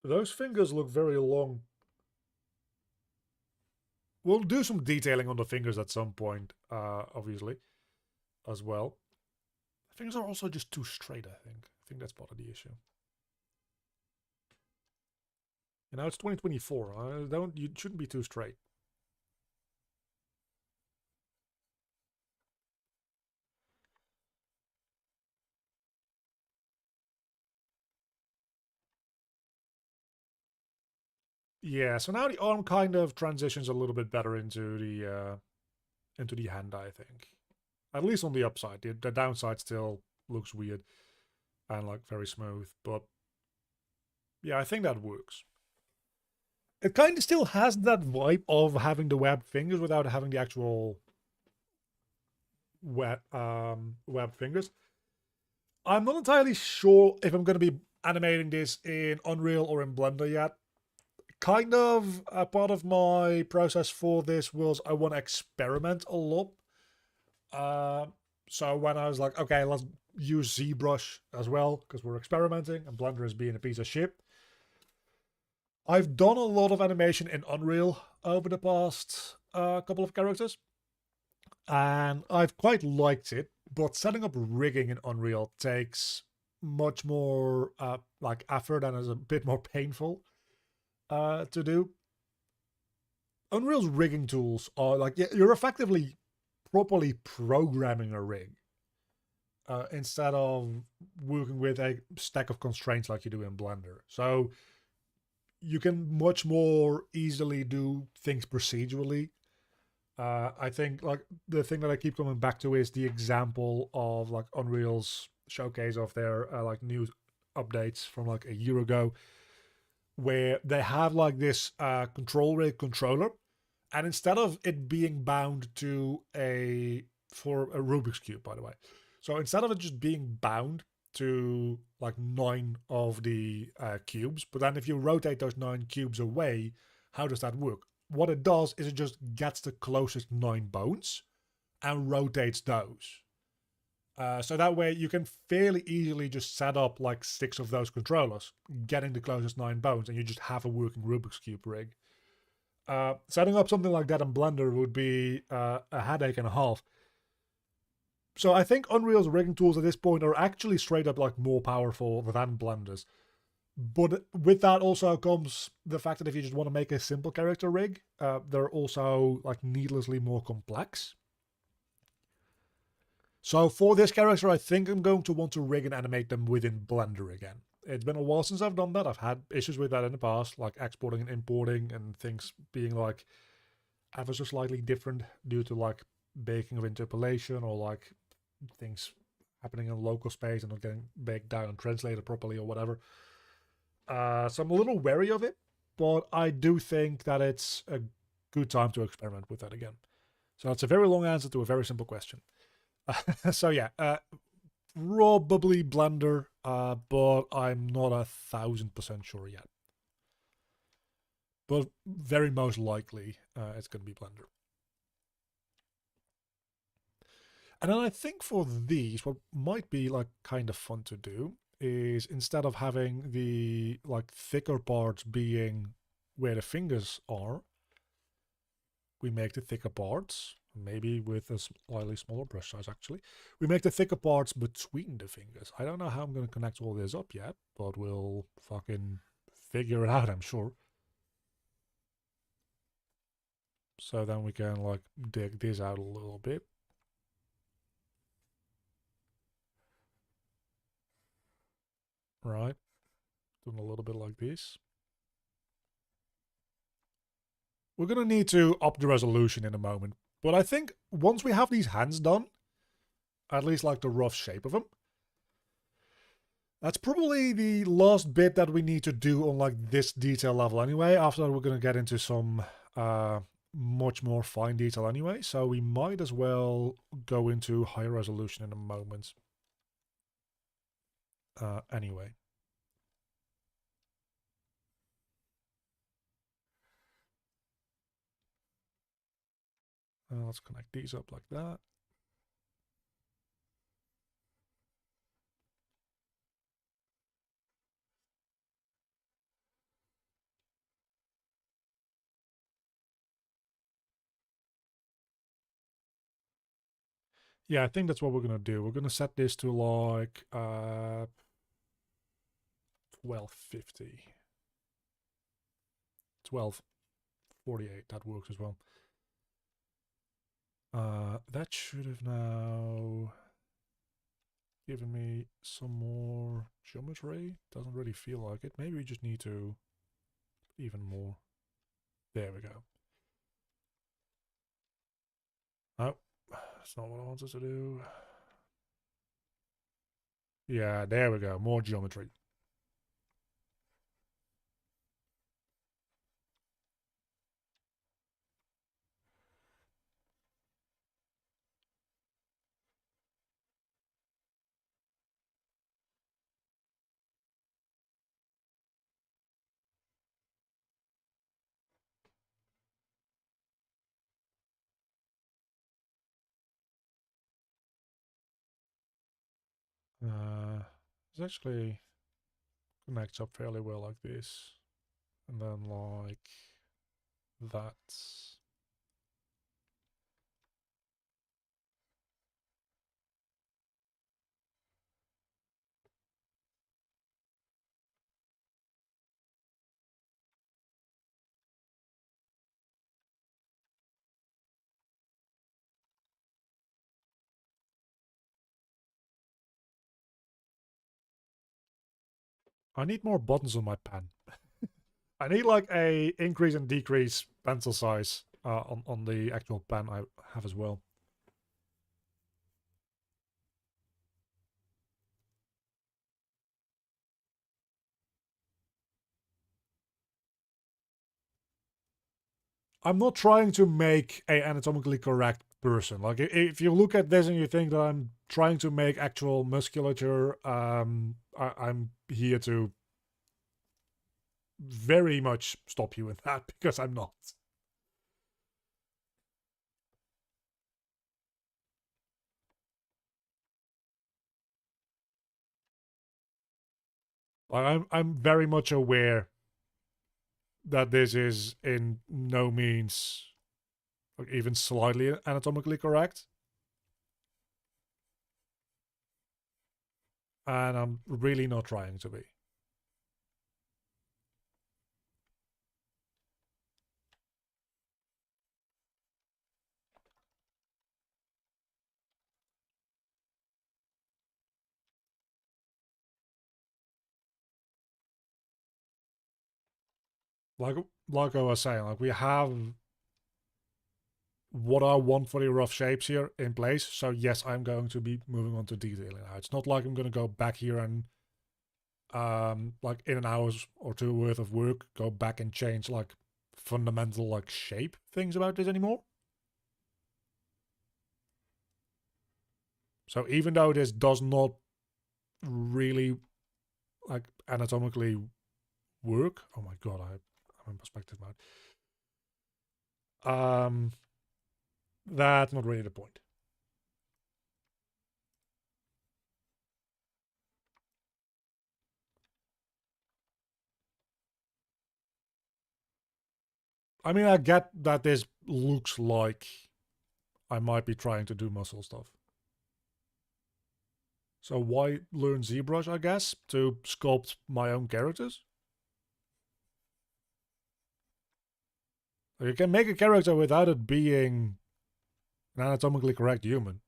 Those fingers look very long. We'll do some detailing on the fingers at some point, obviously, as well. The fingers are also just too straight, I think. I think that's part of the issue. You know, it's 2024. You shouldn't be too straight. Yeah, so now the arm kind of transitions a little bit better into the hand, I think. At least on the upside. The downside still looks weird and like very smooth, but yeah, I think that works. It kind of still has that vibe of having the webbed fingers without having the actual webbed fingers. I'm not entirely sure if I'm going to be animating this in Unreal or in Blender yet. Kind of a part of my process for this was I want to experiment a lot. So when I was like, okay, let's use ZBrush as well because we're experimenting and Blender is being a piece of shit. I've done a lot of animation in Unreal over the past couple of characters, and I've quite liked it. But setting up rigging in Unreal takes much more like effort and is a bit more painful to do. Unreal's rigging tools are like you're effectively properly programming a rig instead of working with a stack of constraints like you do in Blender. So you can much more easily do things procedurally. I think like the thing that I keep coming back to is the example of like Unreal's showcase of their like new updates from like a year ago, where they have like this control rig controller, and instead of it being bound to for a Rubik's Cube, by the way, so instead of it just being bound to like 9 of the cubes, but then if you rotate those 9 cubes away, how does that work? What it does is it just gets the closest 9 bones and rotates those. So that way you can fairly easily just set up like 6 of those controllers, getting the closest 9 bones, and you just have a working Rubik's Cube rig. Setting up something like that in Blender would be a headache and a half. So I think Unreal's rigging tools at this point are actually straight up like more powerful than Blender's. But with that also comes the fact that if you just want to make a simple character rig, they're also like needlessly more complex. So for this character, I think I'm going to want to rig and animate them within Blender again. It's been a while since I've done that. I've had issues with that in the past, like exporting and importing and things being like ever so slightly different due to like baking of interpolation or like things happening in local space and not getting baked down and translated properly or whatever. So I'm a little wary of it, but I do think that it's a good time to experiment with that again. So that's a very long answer to a very simple question. So yeah, probably Blender, but I'm not 1,000% sure yet. But very most likely, it's going to be Blender. And then I think for these, what might be like kind of fun to do is instead of having the like thicker parts being where the fingers are, we make the thicker parts, maybe with a slightly smaller brush size actually. We make the thicker parts between the fingers. I don't know how I'm going to connect all this up yet, but we'll fucking figure it out, I'm sure. So then we can like dig this out a little bit. Right. Doing a little bit like this. We're going to need to up the resolution in a moment. But I think once we have these hands done, at least like the rough shape of them, that's probably the last bit that we need to do on like this detail level anyway. After that, we're going to get into some much more fine detail anyway. So we might as well go into higher resolution in a moment. Anyway. Let's connect these up like that. Yeah, I think that's what we're gonna do. We're gonna set this to like 1250. 1248, that works as well. That should have now given me some more geometry. Doesn't really feel like it. Maybe we just need to even more. There we go. Oh, that's not what I wanted to do. Yeah, there we go. More geometry. This actually connects up fairly well like this. And then like that. I need more buttons on my pen. I need like a increase and decrease pencil size on the actual pen I have as well. I'm not trying to make a anatomically correct person. Like if you look at this and you think that I'm trying to make actual musculature, I'm here to very much stop you in that because I'm not. I'm very much aware that this is in no means like even slightly anatomically correct. And I'm really not trying to be. Like I was saying, like we have what I want for the rough shapes here in place. So yes, I'm going to be moving on to detailing now. It's not like I'm going to go back here and like in an hour or two worth of work, go back and change like fundamental like shape things about this anymore. So even though this does not really like anatomically work, oh my god, I'm in perspective mode. That's not really the point. I mean, I get that this looks like I might be trying to do muscle stuff. So why learn ZBrush, I guess, to sculpt my own characters? You can make a character without it being an anatomically correct human.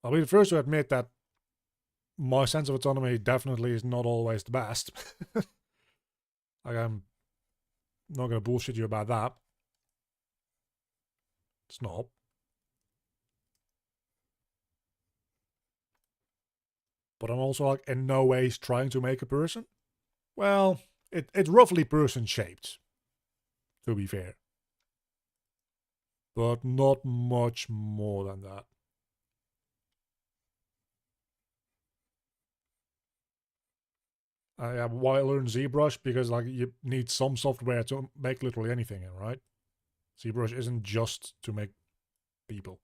I'll be the first to admit that my sense of autonomy definitely is not always the best. Like, I'm not going to bullshit you about that. It's not. But I'm also like in no ways trying to make a person. Well, it's roughly person shaped, to be fair. But not much more than that. Yeah, why learn ZBrush? Because like you need some software to make literally anything in, right? ZBrush isn't just to make people.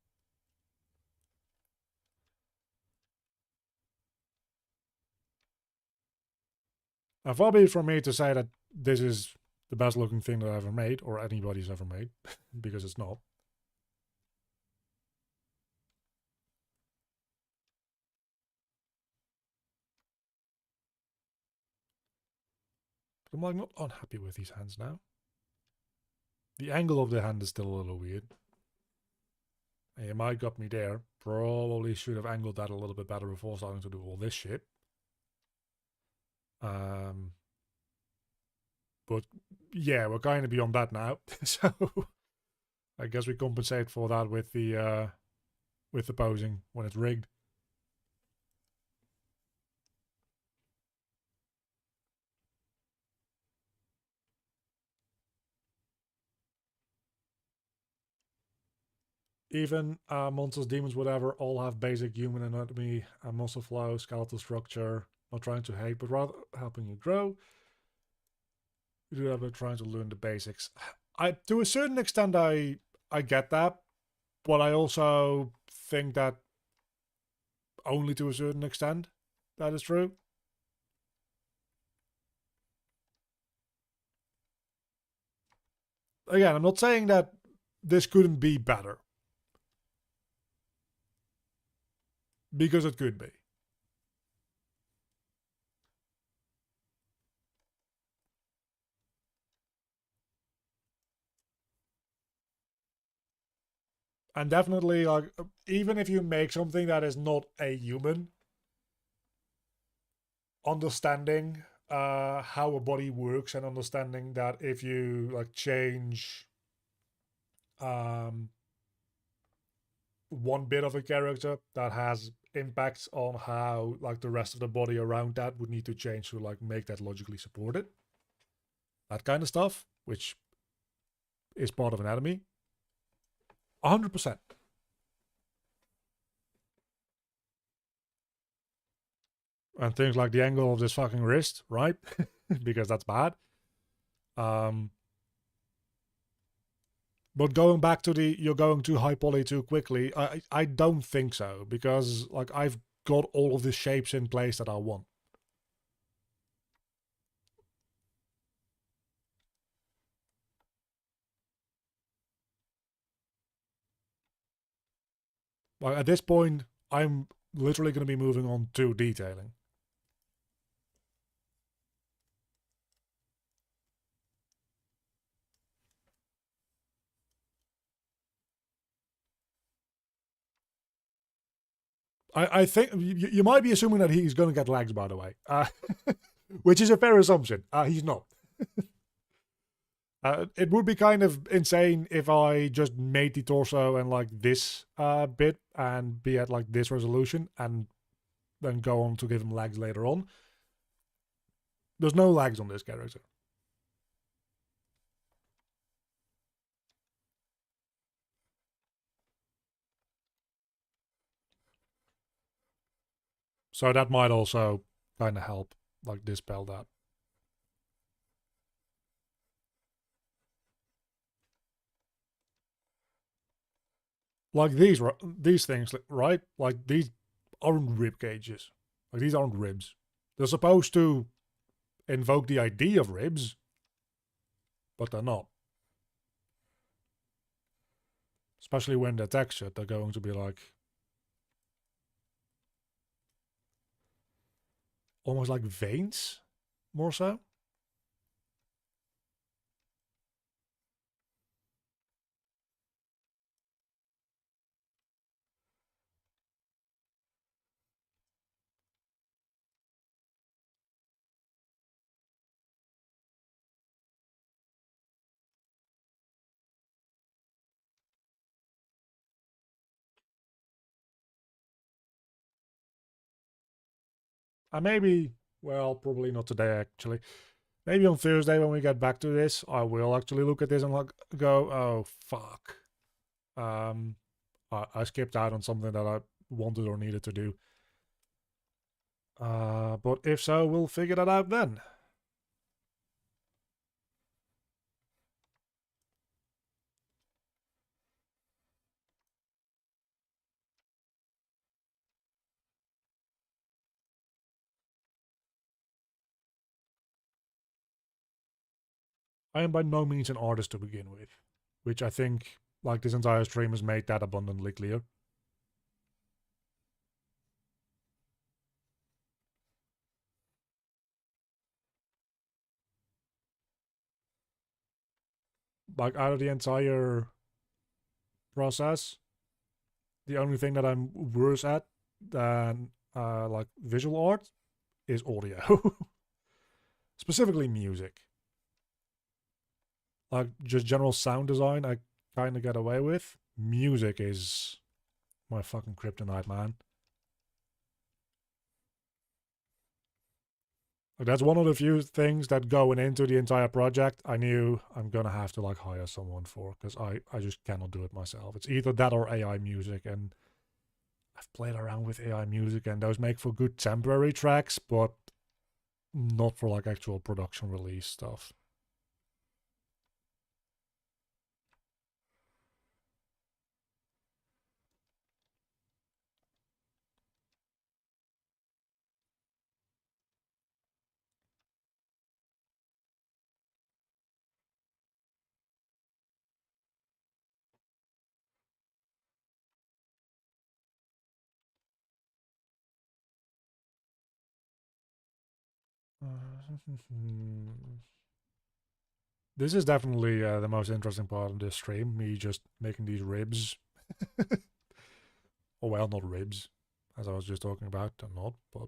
And far be it from me to say that this is the best looking thing that I ever made, or anybody's ever made, because it's not. But I'm like not unhappy with these hands now. The angle of the hand is still a little weird. And you might got me there. Probably should have angled that a little bit better before starting to do all this shit. But yeah, we're kind of beyond that now. So I guess we compensate for that with the posing when it's rigged. Even monsters, demons, whatever, all have basic human anatomy, muscle flow, skeletal structure. Not trying to hate, but rather helping you grow. You do that by trying to learn the basics. To a certain extent, I get that, but I also think that only to a certain extent that is true. Again, I'm not saying that this couldn't be better, because it could be. And definitely, like, even if you make something that is not a human, understanding how a body works and understanding that if you like change one bit of a character, that has impacts on how like the rest of the body around that would need to change to like make that logically supported. That kind of stuff, which is part of anatomy. 100%. And things like the angle of this fucking wrist, right? Because that's bad. But going back to the you're going too high poly too quickly, I don't think so, because like I've got all of the shapes in place that I want. Like at this point, I'm literally going to be moving on to detailing. I think you might be assuming that he's going to get legs, by the way, which is a fair assumption. He's not. It would be kind of insane if I just made the torso and like this bit and be at like this resolution and then go on to give him legs later on. There's no legs on this character. So that might also kind of help like dispel that. Like these things, right? Like these aren't rib cages. Like these aren't ribs. They're supposed to invoke the idea of ribs, but they're not. Especially when they're textured, they're going to be like almost like veins, more so. And maybe, well, probably not today actually. Maybe on Thursday when we get back to this, I will actually look at this and like go, oh fuck. I skipped out on something that I wanted or needed to do. But if so, we'll figure that out then. I am by no means an artist to begin with, which I think, like, this entire stream has made that abundantly clear. Like, out of the entire process, the only thing that I'm worse at than like visual art is audio. Specifically music. Like, just general sound design, I kind of get away with. Music is my fucking kryptonite, man. Like, that's one of the few things that going into the entire project I knew I'm gonna have to like hire someone for, because I just cannot do it myself. It's either that or AI music, and I've played around with AI music and those make for good temporary tracks, but not for like actual production release stuff. This is definitely the most interesting part of this stream, me just making these ribs. Oh well, not ribs, as I was just talking about, they're not, but...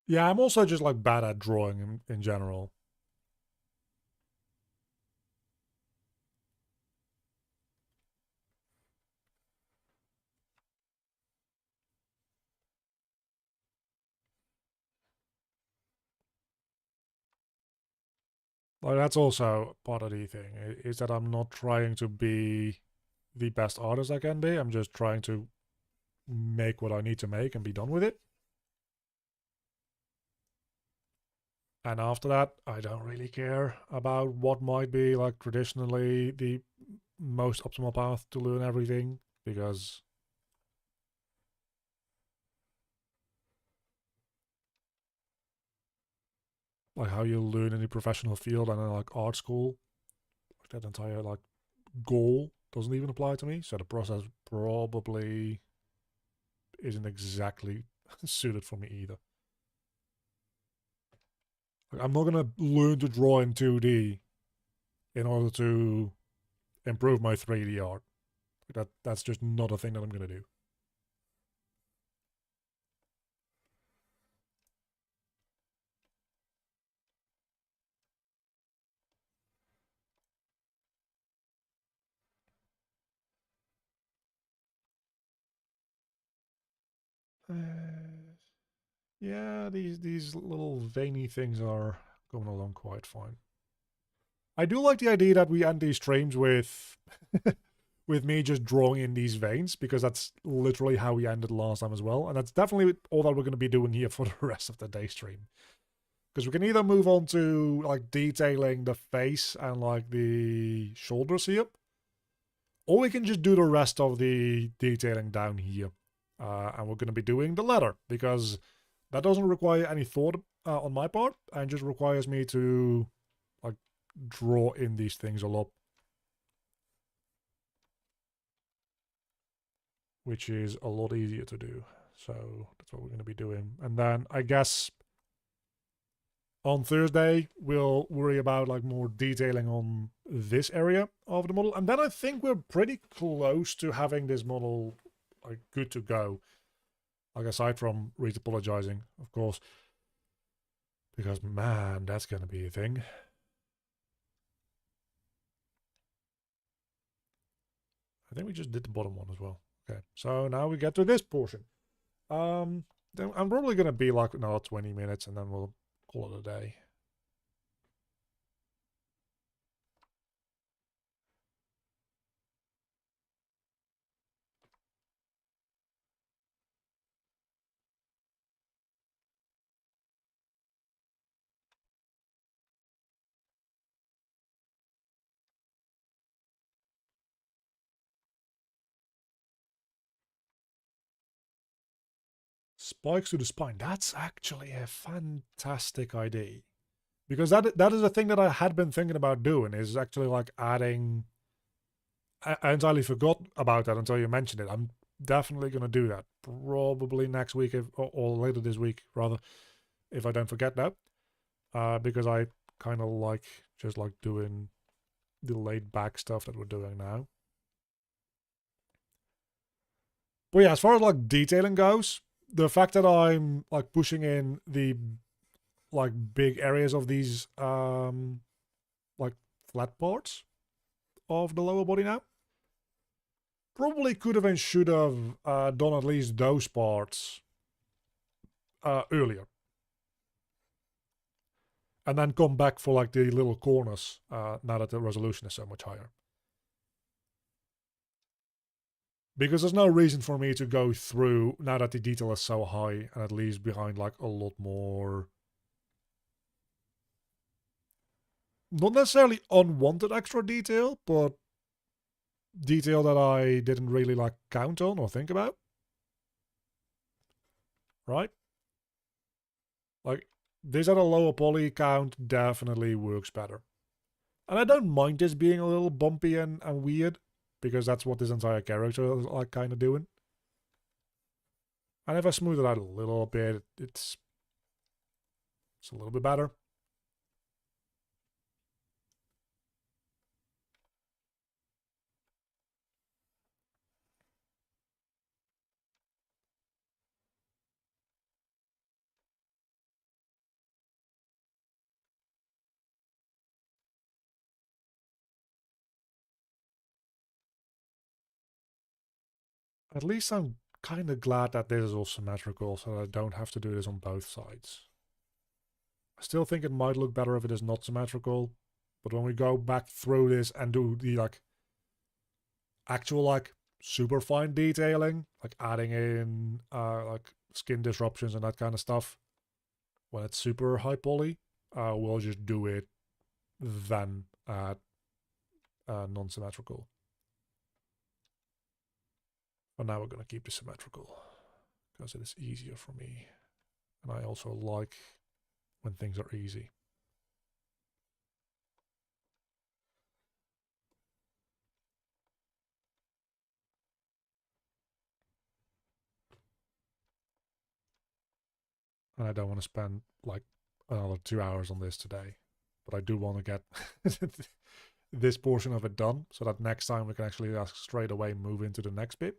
Yeah, I'm also just like bad at drawing in general. Like, that's also part of the thing, is that I'm not trying to be the best artist I can be. I'm just trying to make what I need to make and be done with it. And after that, I don't really care about what might be like traditionally the most optimal path to learn everything, because like how you learn in a professional field and in like art school, that entire like goal doesn't even apply to me. So the process probably isn't exactly suited for me either. Like, I'm not gonna learn to draw in 2D in order to improve my 3D art. That's just not a thing that I'm gonna do. Yeah, these little veiny things are going along quite fine. I do like the idea that we end these streams with with me just drawing in these veins, because that's literally how we ended last time as well, and that's definitely all that we're going to be doing here for the rest of the day stream. Because we can either move on to like detailing the face and like the shoulders here, or we can just do the rest of the detailing down here. And we're going to be doing the letter, because that doesn't require any thought on my part, and just requires me to like draw in these things a lot, which is a lot easier to do. So that's what we're going to be doing. And then I guess on Thursday we'll worry about like more detailing on this area of the model, and then I think we're pretty close to having this model like good to go. Like, aside from retopologizing, of course, because man, that's going to be a thing. I think we just did the bottom one as well. Okay, so now we get to this portion. Then I'm probably going to be like another 20 minutes, and then we'll call it a day. Spikes to the spine. That's actually a fantastic idea. Because that is a thing that I had been thinking about doing, is actually like adding... I entirely forgot about that until you mentioned it. I'm definitely going to do that. Probably next week, or later this week, rather, if I don't forget that. Because I kind of like just like doing the laid back stuff that we're doing now. But yeah, as far as like detailing goes, the fact that I'm like pushing in the like big areas of these like flat parts of the lower body now, probably could have and should have done at least those parts earlier. And then come back for like the little corners now that the resolution is so much higher. Because there's no reason for me to go through, now that the detail is so high, and it leaves behind like a lot more... not necessarily unwanted extra detail, but detail that I didn't really like count on or think about. Right? Like, this at a lower poly count definitely works better. And I don't mind this being a little bumpy and weird, because that's what this entire character is like kind of doing. And if I smooth it out a little bit, it's a little bit better. At least I'm kind of glad that this is all symmetrical, so that I don't have to do this on both sides. I still think it might look better if it is not symmetrical, but when we go back through this and do the like actual like super fine detailing, like adding in like skin disruptions and that kind of stuff, when it's super high poly, we'll just do it then at non-symmetrical. But now we're going to keep it symmetrical, because it is easier for me. And I also like when things are easy. And I don't want to spend like another 2 hours on this today. But I do want to get this portion of it done, so that next time we can actually straight away move into the next bit.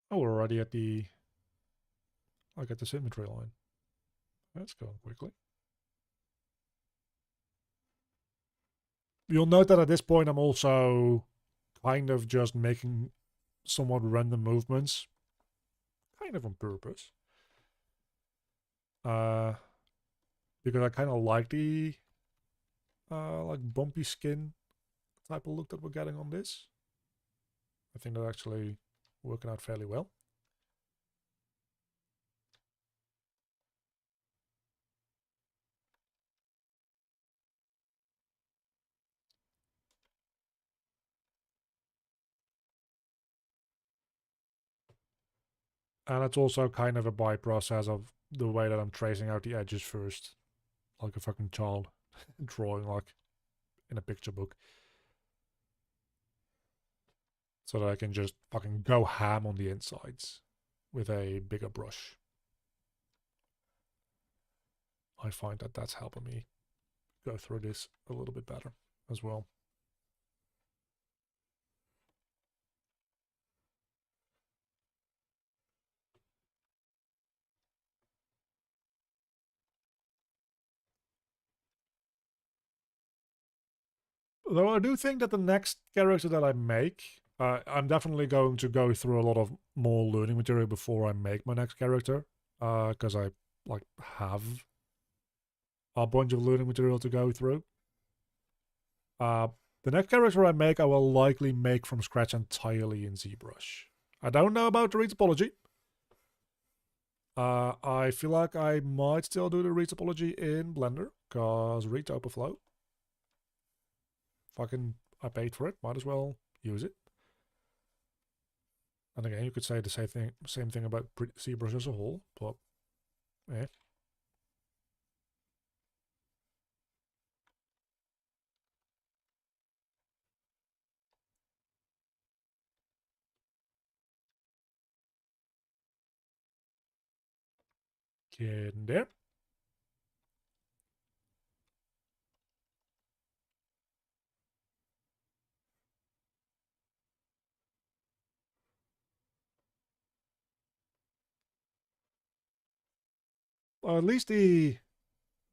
Oh, we're already at the... I get the symmetry line. That's going quickly. You'll note that at this point I'm also kind of just making somewhat random movements. Kind of on purpose. Because I kind of like the like bumpy skin type of look that we're getting on this. I think they're actually working out fairly well. And it's also kind of a by process of the way that I'm tracing out the edges first. Like a fucking child drawing like in a picture book. So that I can just fucking go ham on the insides with a bigger brush. I find that that's helping me go through this a little bit better as well. Though I do think that the next character that I make, I'm definitely going to go through a lot of more learning material before I make my next character, because I like have a bunch of learning material to go through. The next character I make, I will likely make from scratch entirely in ZBrush. I don't know about the retopology. I feel like I might still do the retopology in Blender, because retopoflow. Fucking, I paid for it, might as well use it. And again, you could say the same thing about ZBrush as a whole, but eh. Getting there. At least the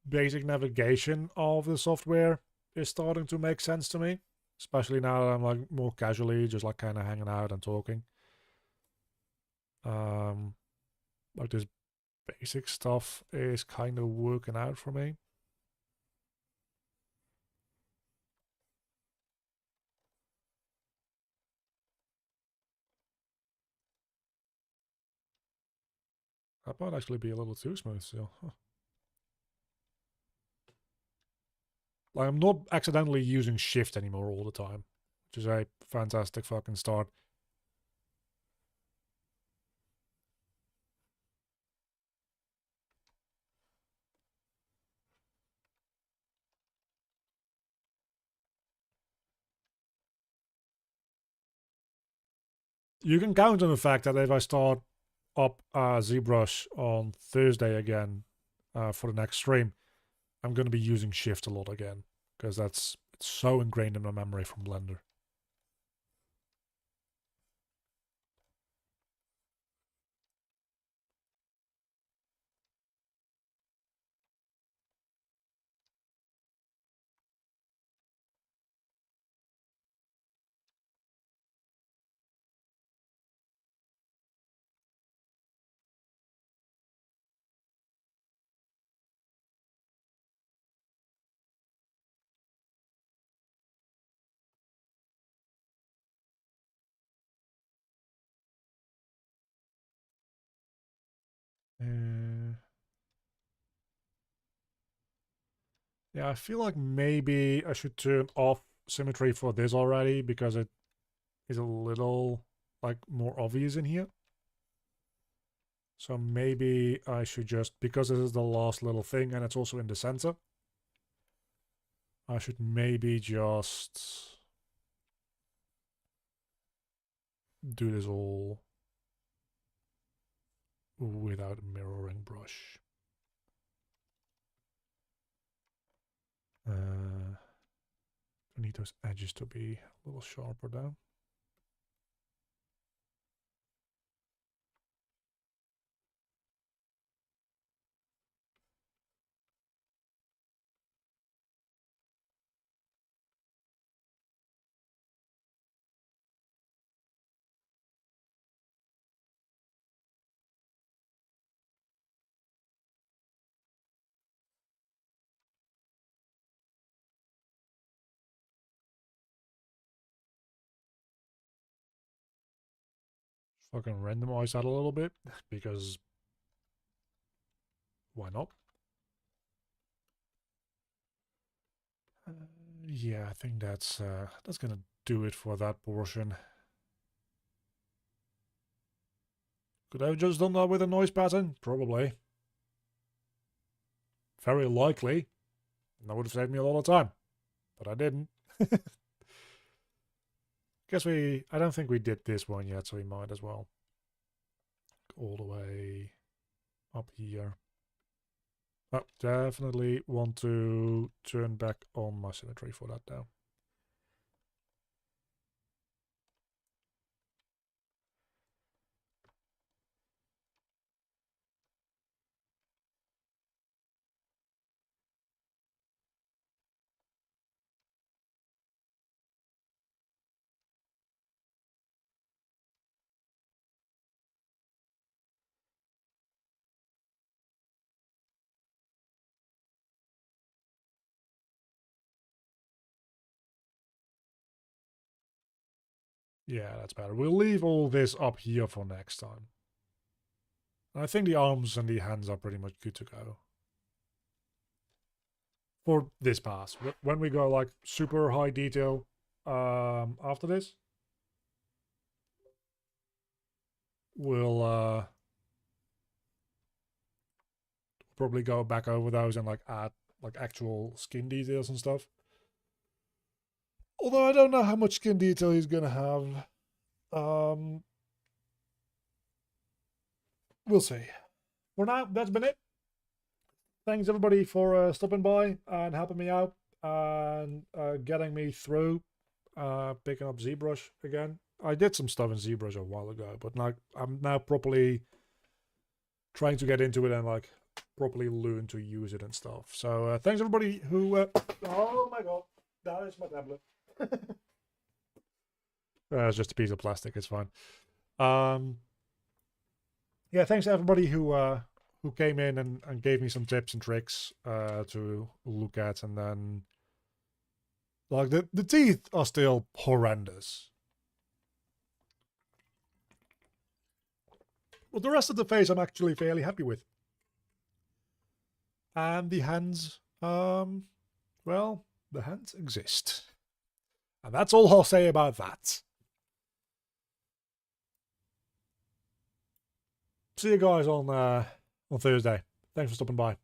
basic navigation of the software is starting to make sense to me, especially now that I'm like more casually just like kind of hanging out and talking. Like this basic stuff is kind of working out for me. That might actually be a little too smooth still. Huh. Like I'm not accidentally using shift anymore all the time, which is a fantastic fucking start. You can count on the fact that if I start up ZBrush on Thursday again for the next stream, I'm going to be using shift a lot again, because it's so ingrained in my memory from Blender. Yeah, I feel like maybe I should turn off symmetry for this already, because it is a little like more obvious in here. So maybe I should just, because this is the last little thing and it's also in the center, I should maybe just do this all without a mirroring brush. I need those edges to be a little sharper down. Fucking randomize that a little bit, because why not? Yeah, I think that's gonna do it for that portion. Could I have just done that with a noise pattern? Probably. Very likely. That would have saved me a lot of time. But I didn't. Guess I don't think we did this one yet, so we might as well. All the way up here. Oh, definitely want to turn back on my symmetry for that now. Yeah, that's better. We'll leave all this up here for next time. I think the arms and the hands are pretty much good to go. For this pass. When we go like super high detail after this, we'll probably go back over those and like add like actual skin details and stuff. Although I don't know how much skin detail he's gonna have. We'll see. For now, that's been it. Thanks everybody for stopping by and helping me out and getting me through picking up ZBrush again. I did some stuff in ZBrush a while ago, but now I'm now properly trying to get into it and like properly learn to use it and stuff. So thanks everybody who oh my god, that is my tablet. It's just a piece of plastic, it's fine. Yeah, thanks to everybody who came in and gave me some tips and tricks to look at, and then like the teeth are still horrendous. But the rest of the face I'm actually fairly happy with. And the hands, well, the hands exist. And that's all I'll say about that. See you guys on Thursday. Thanks for stopping by.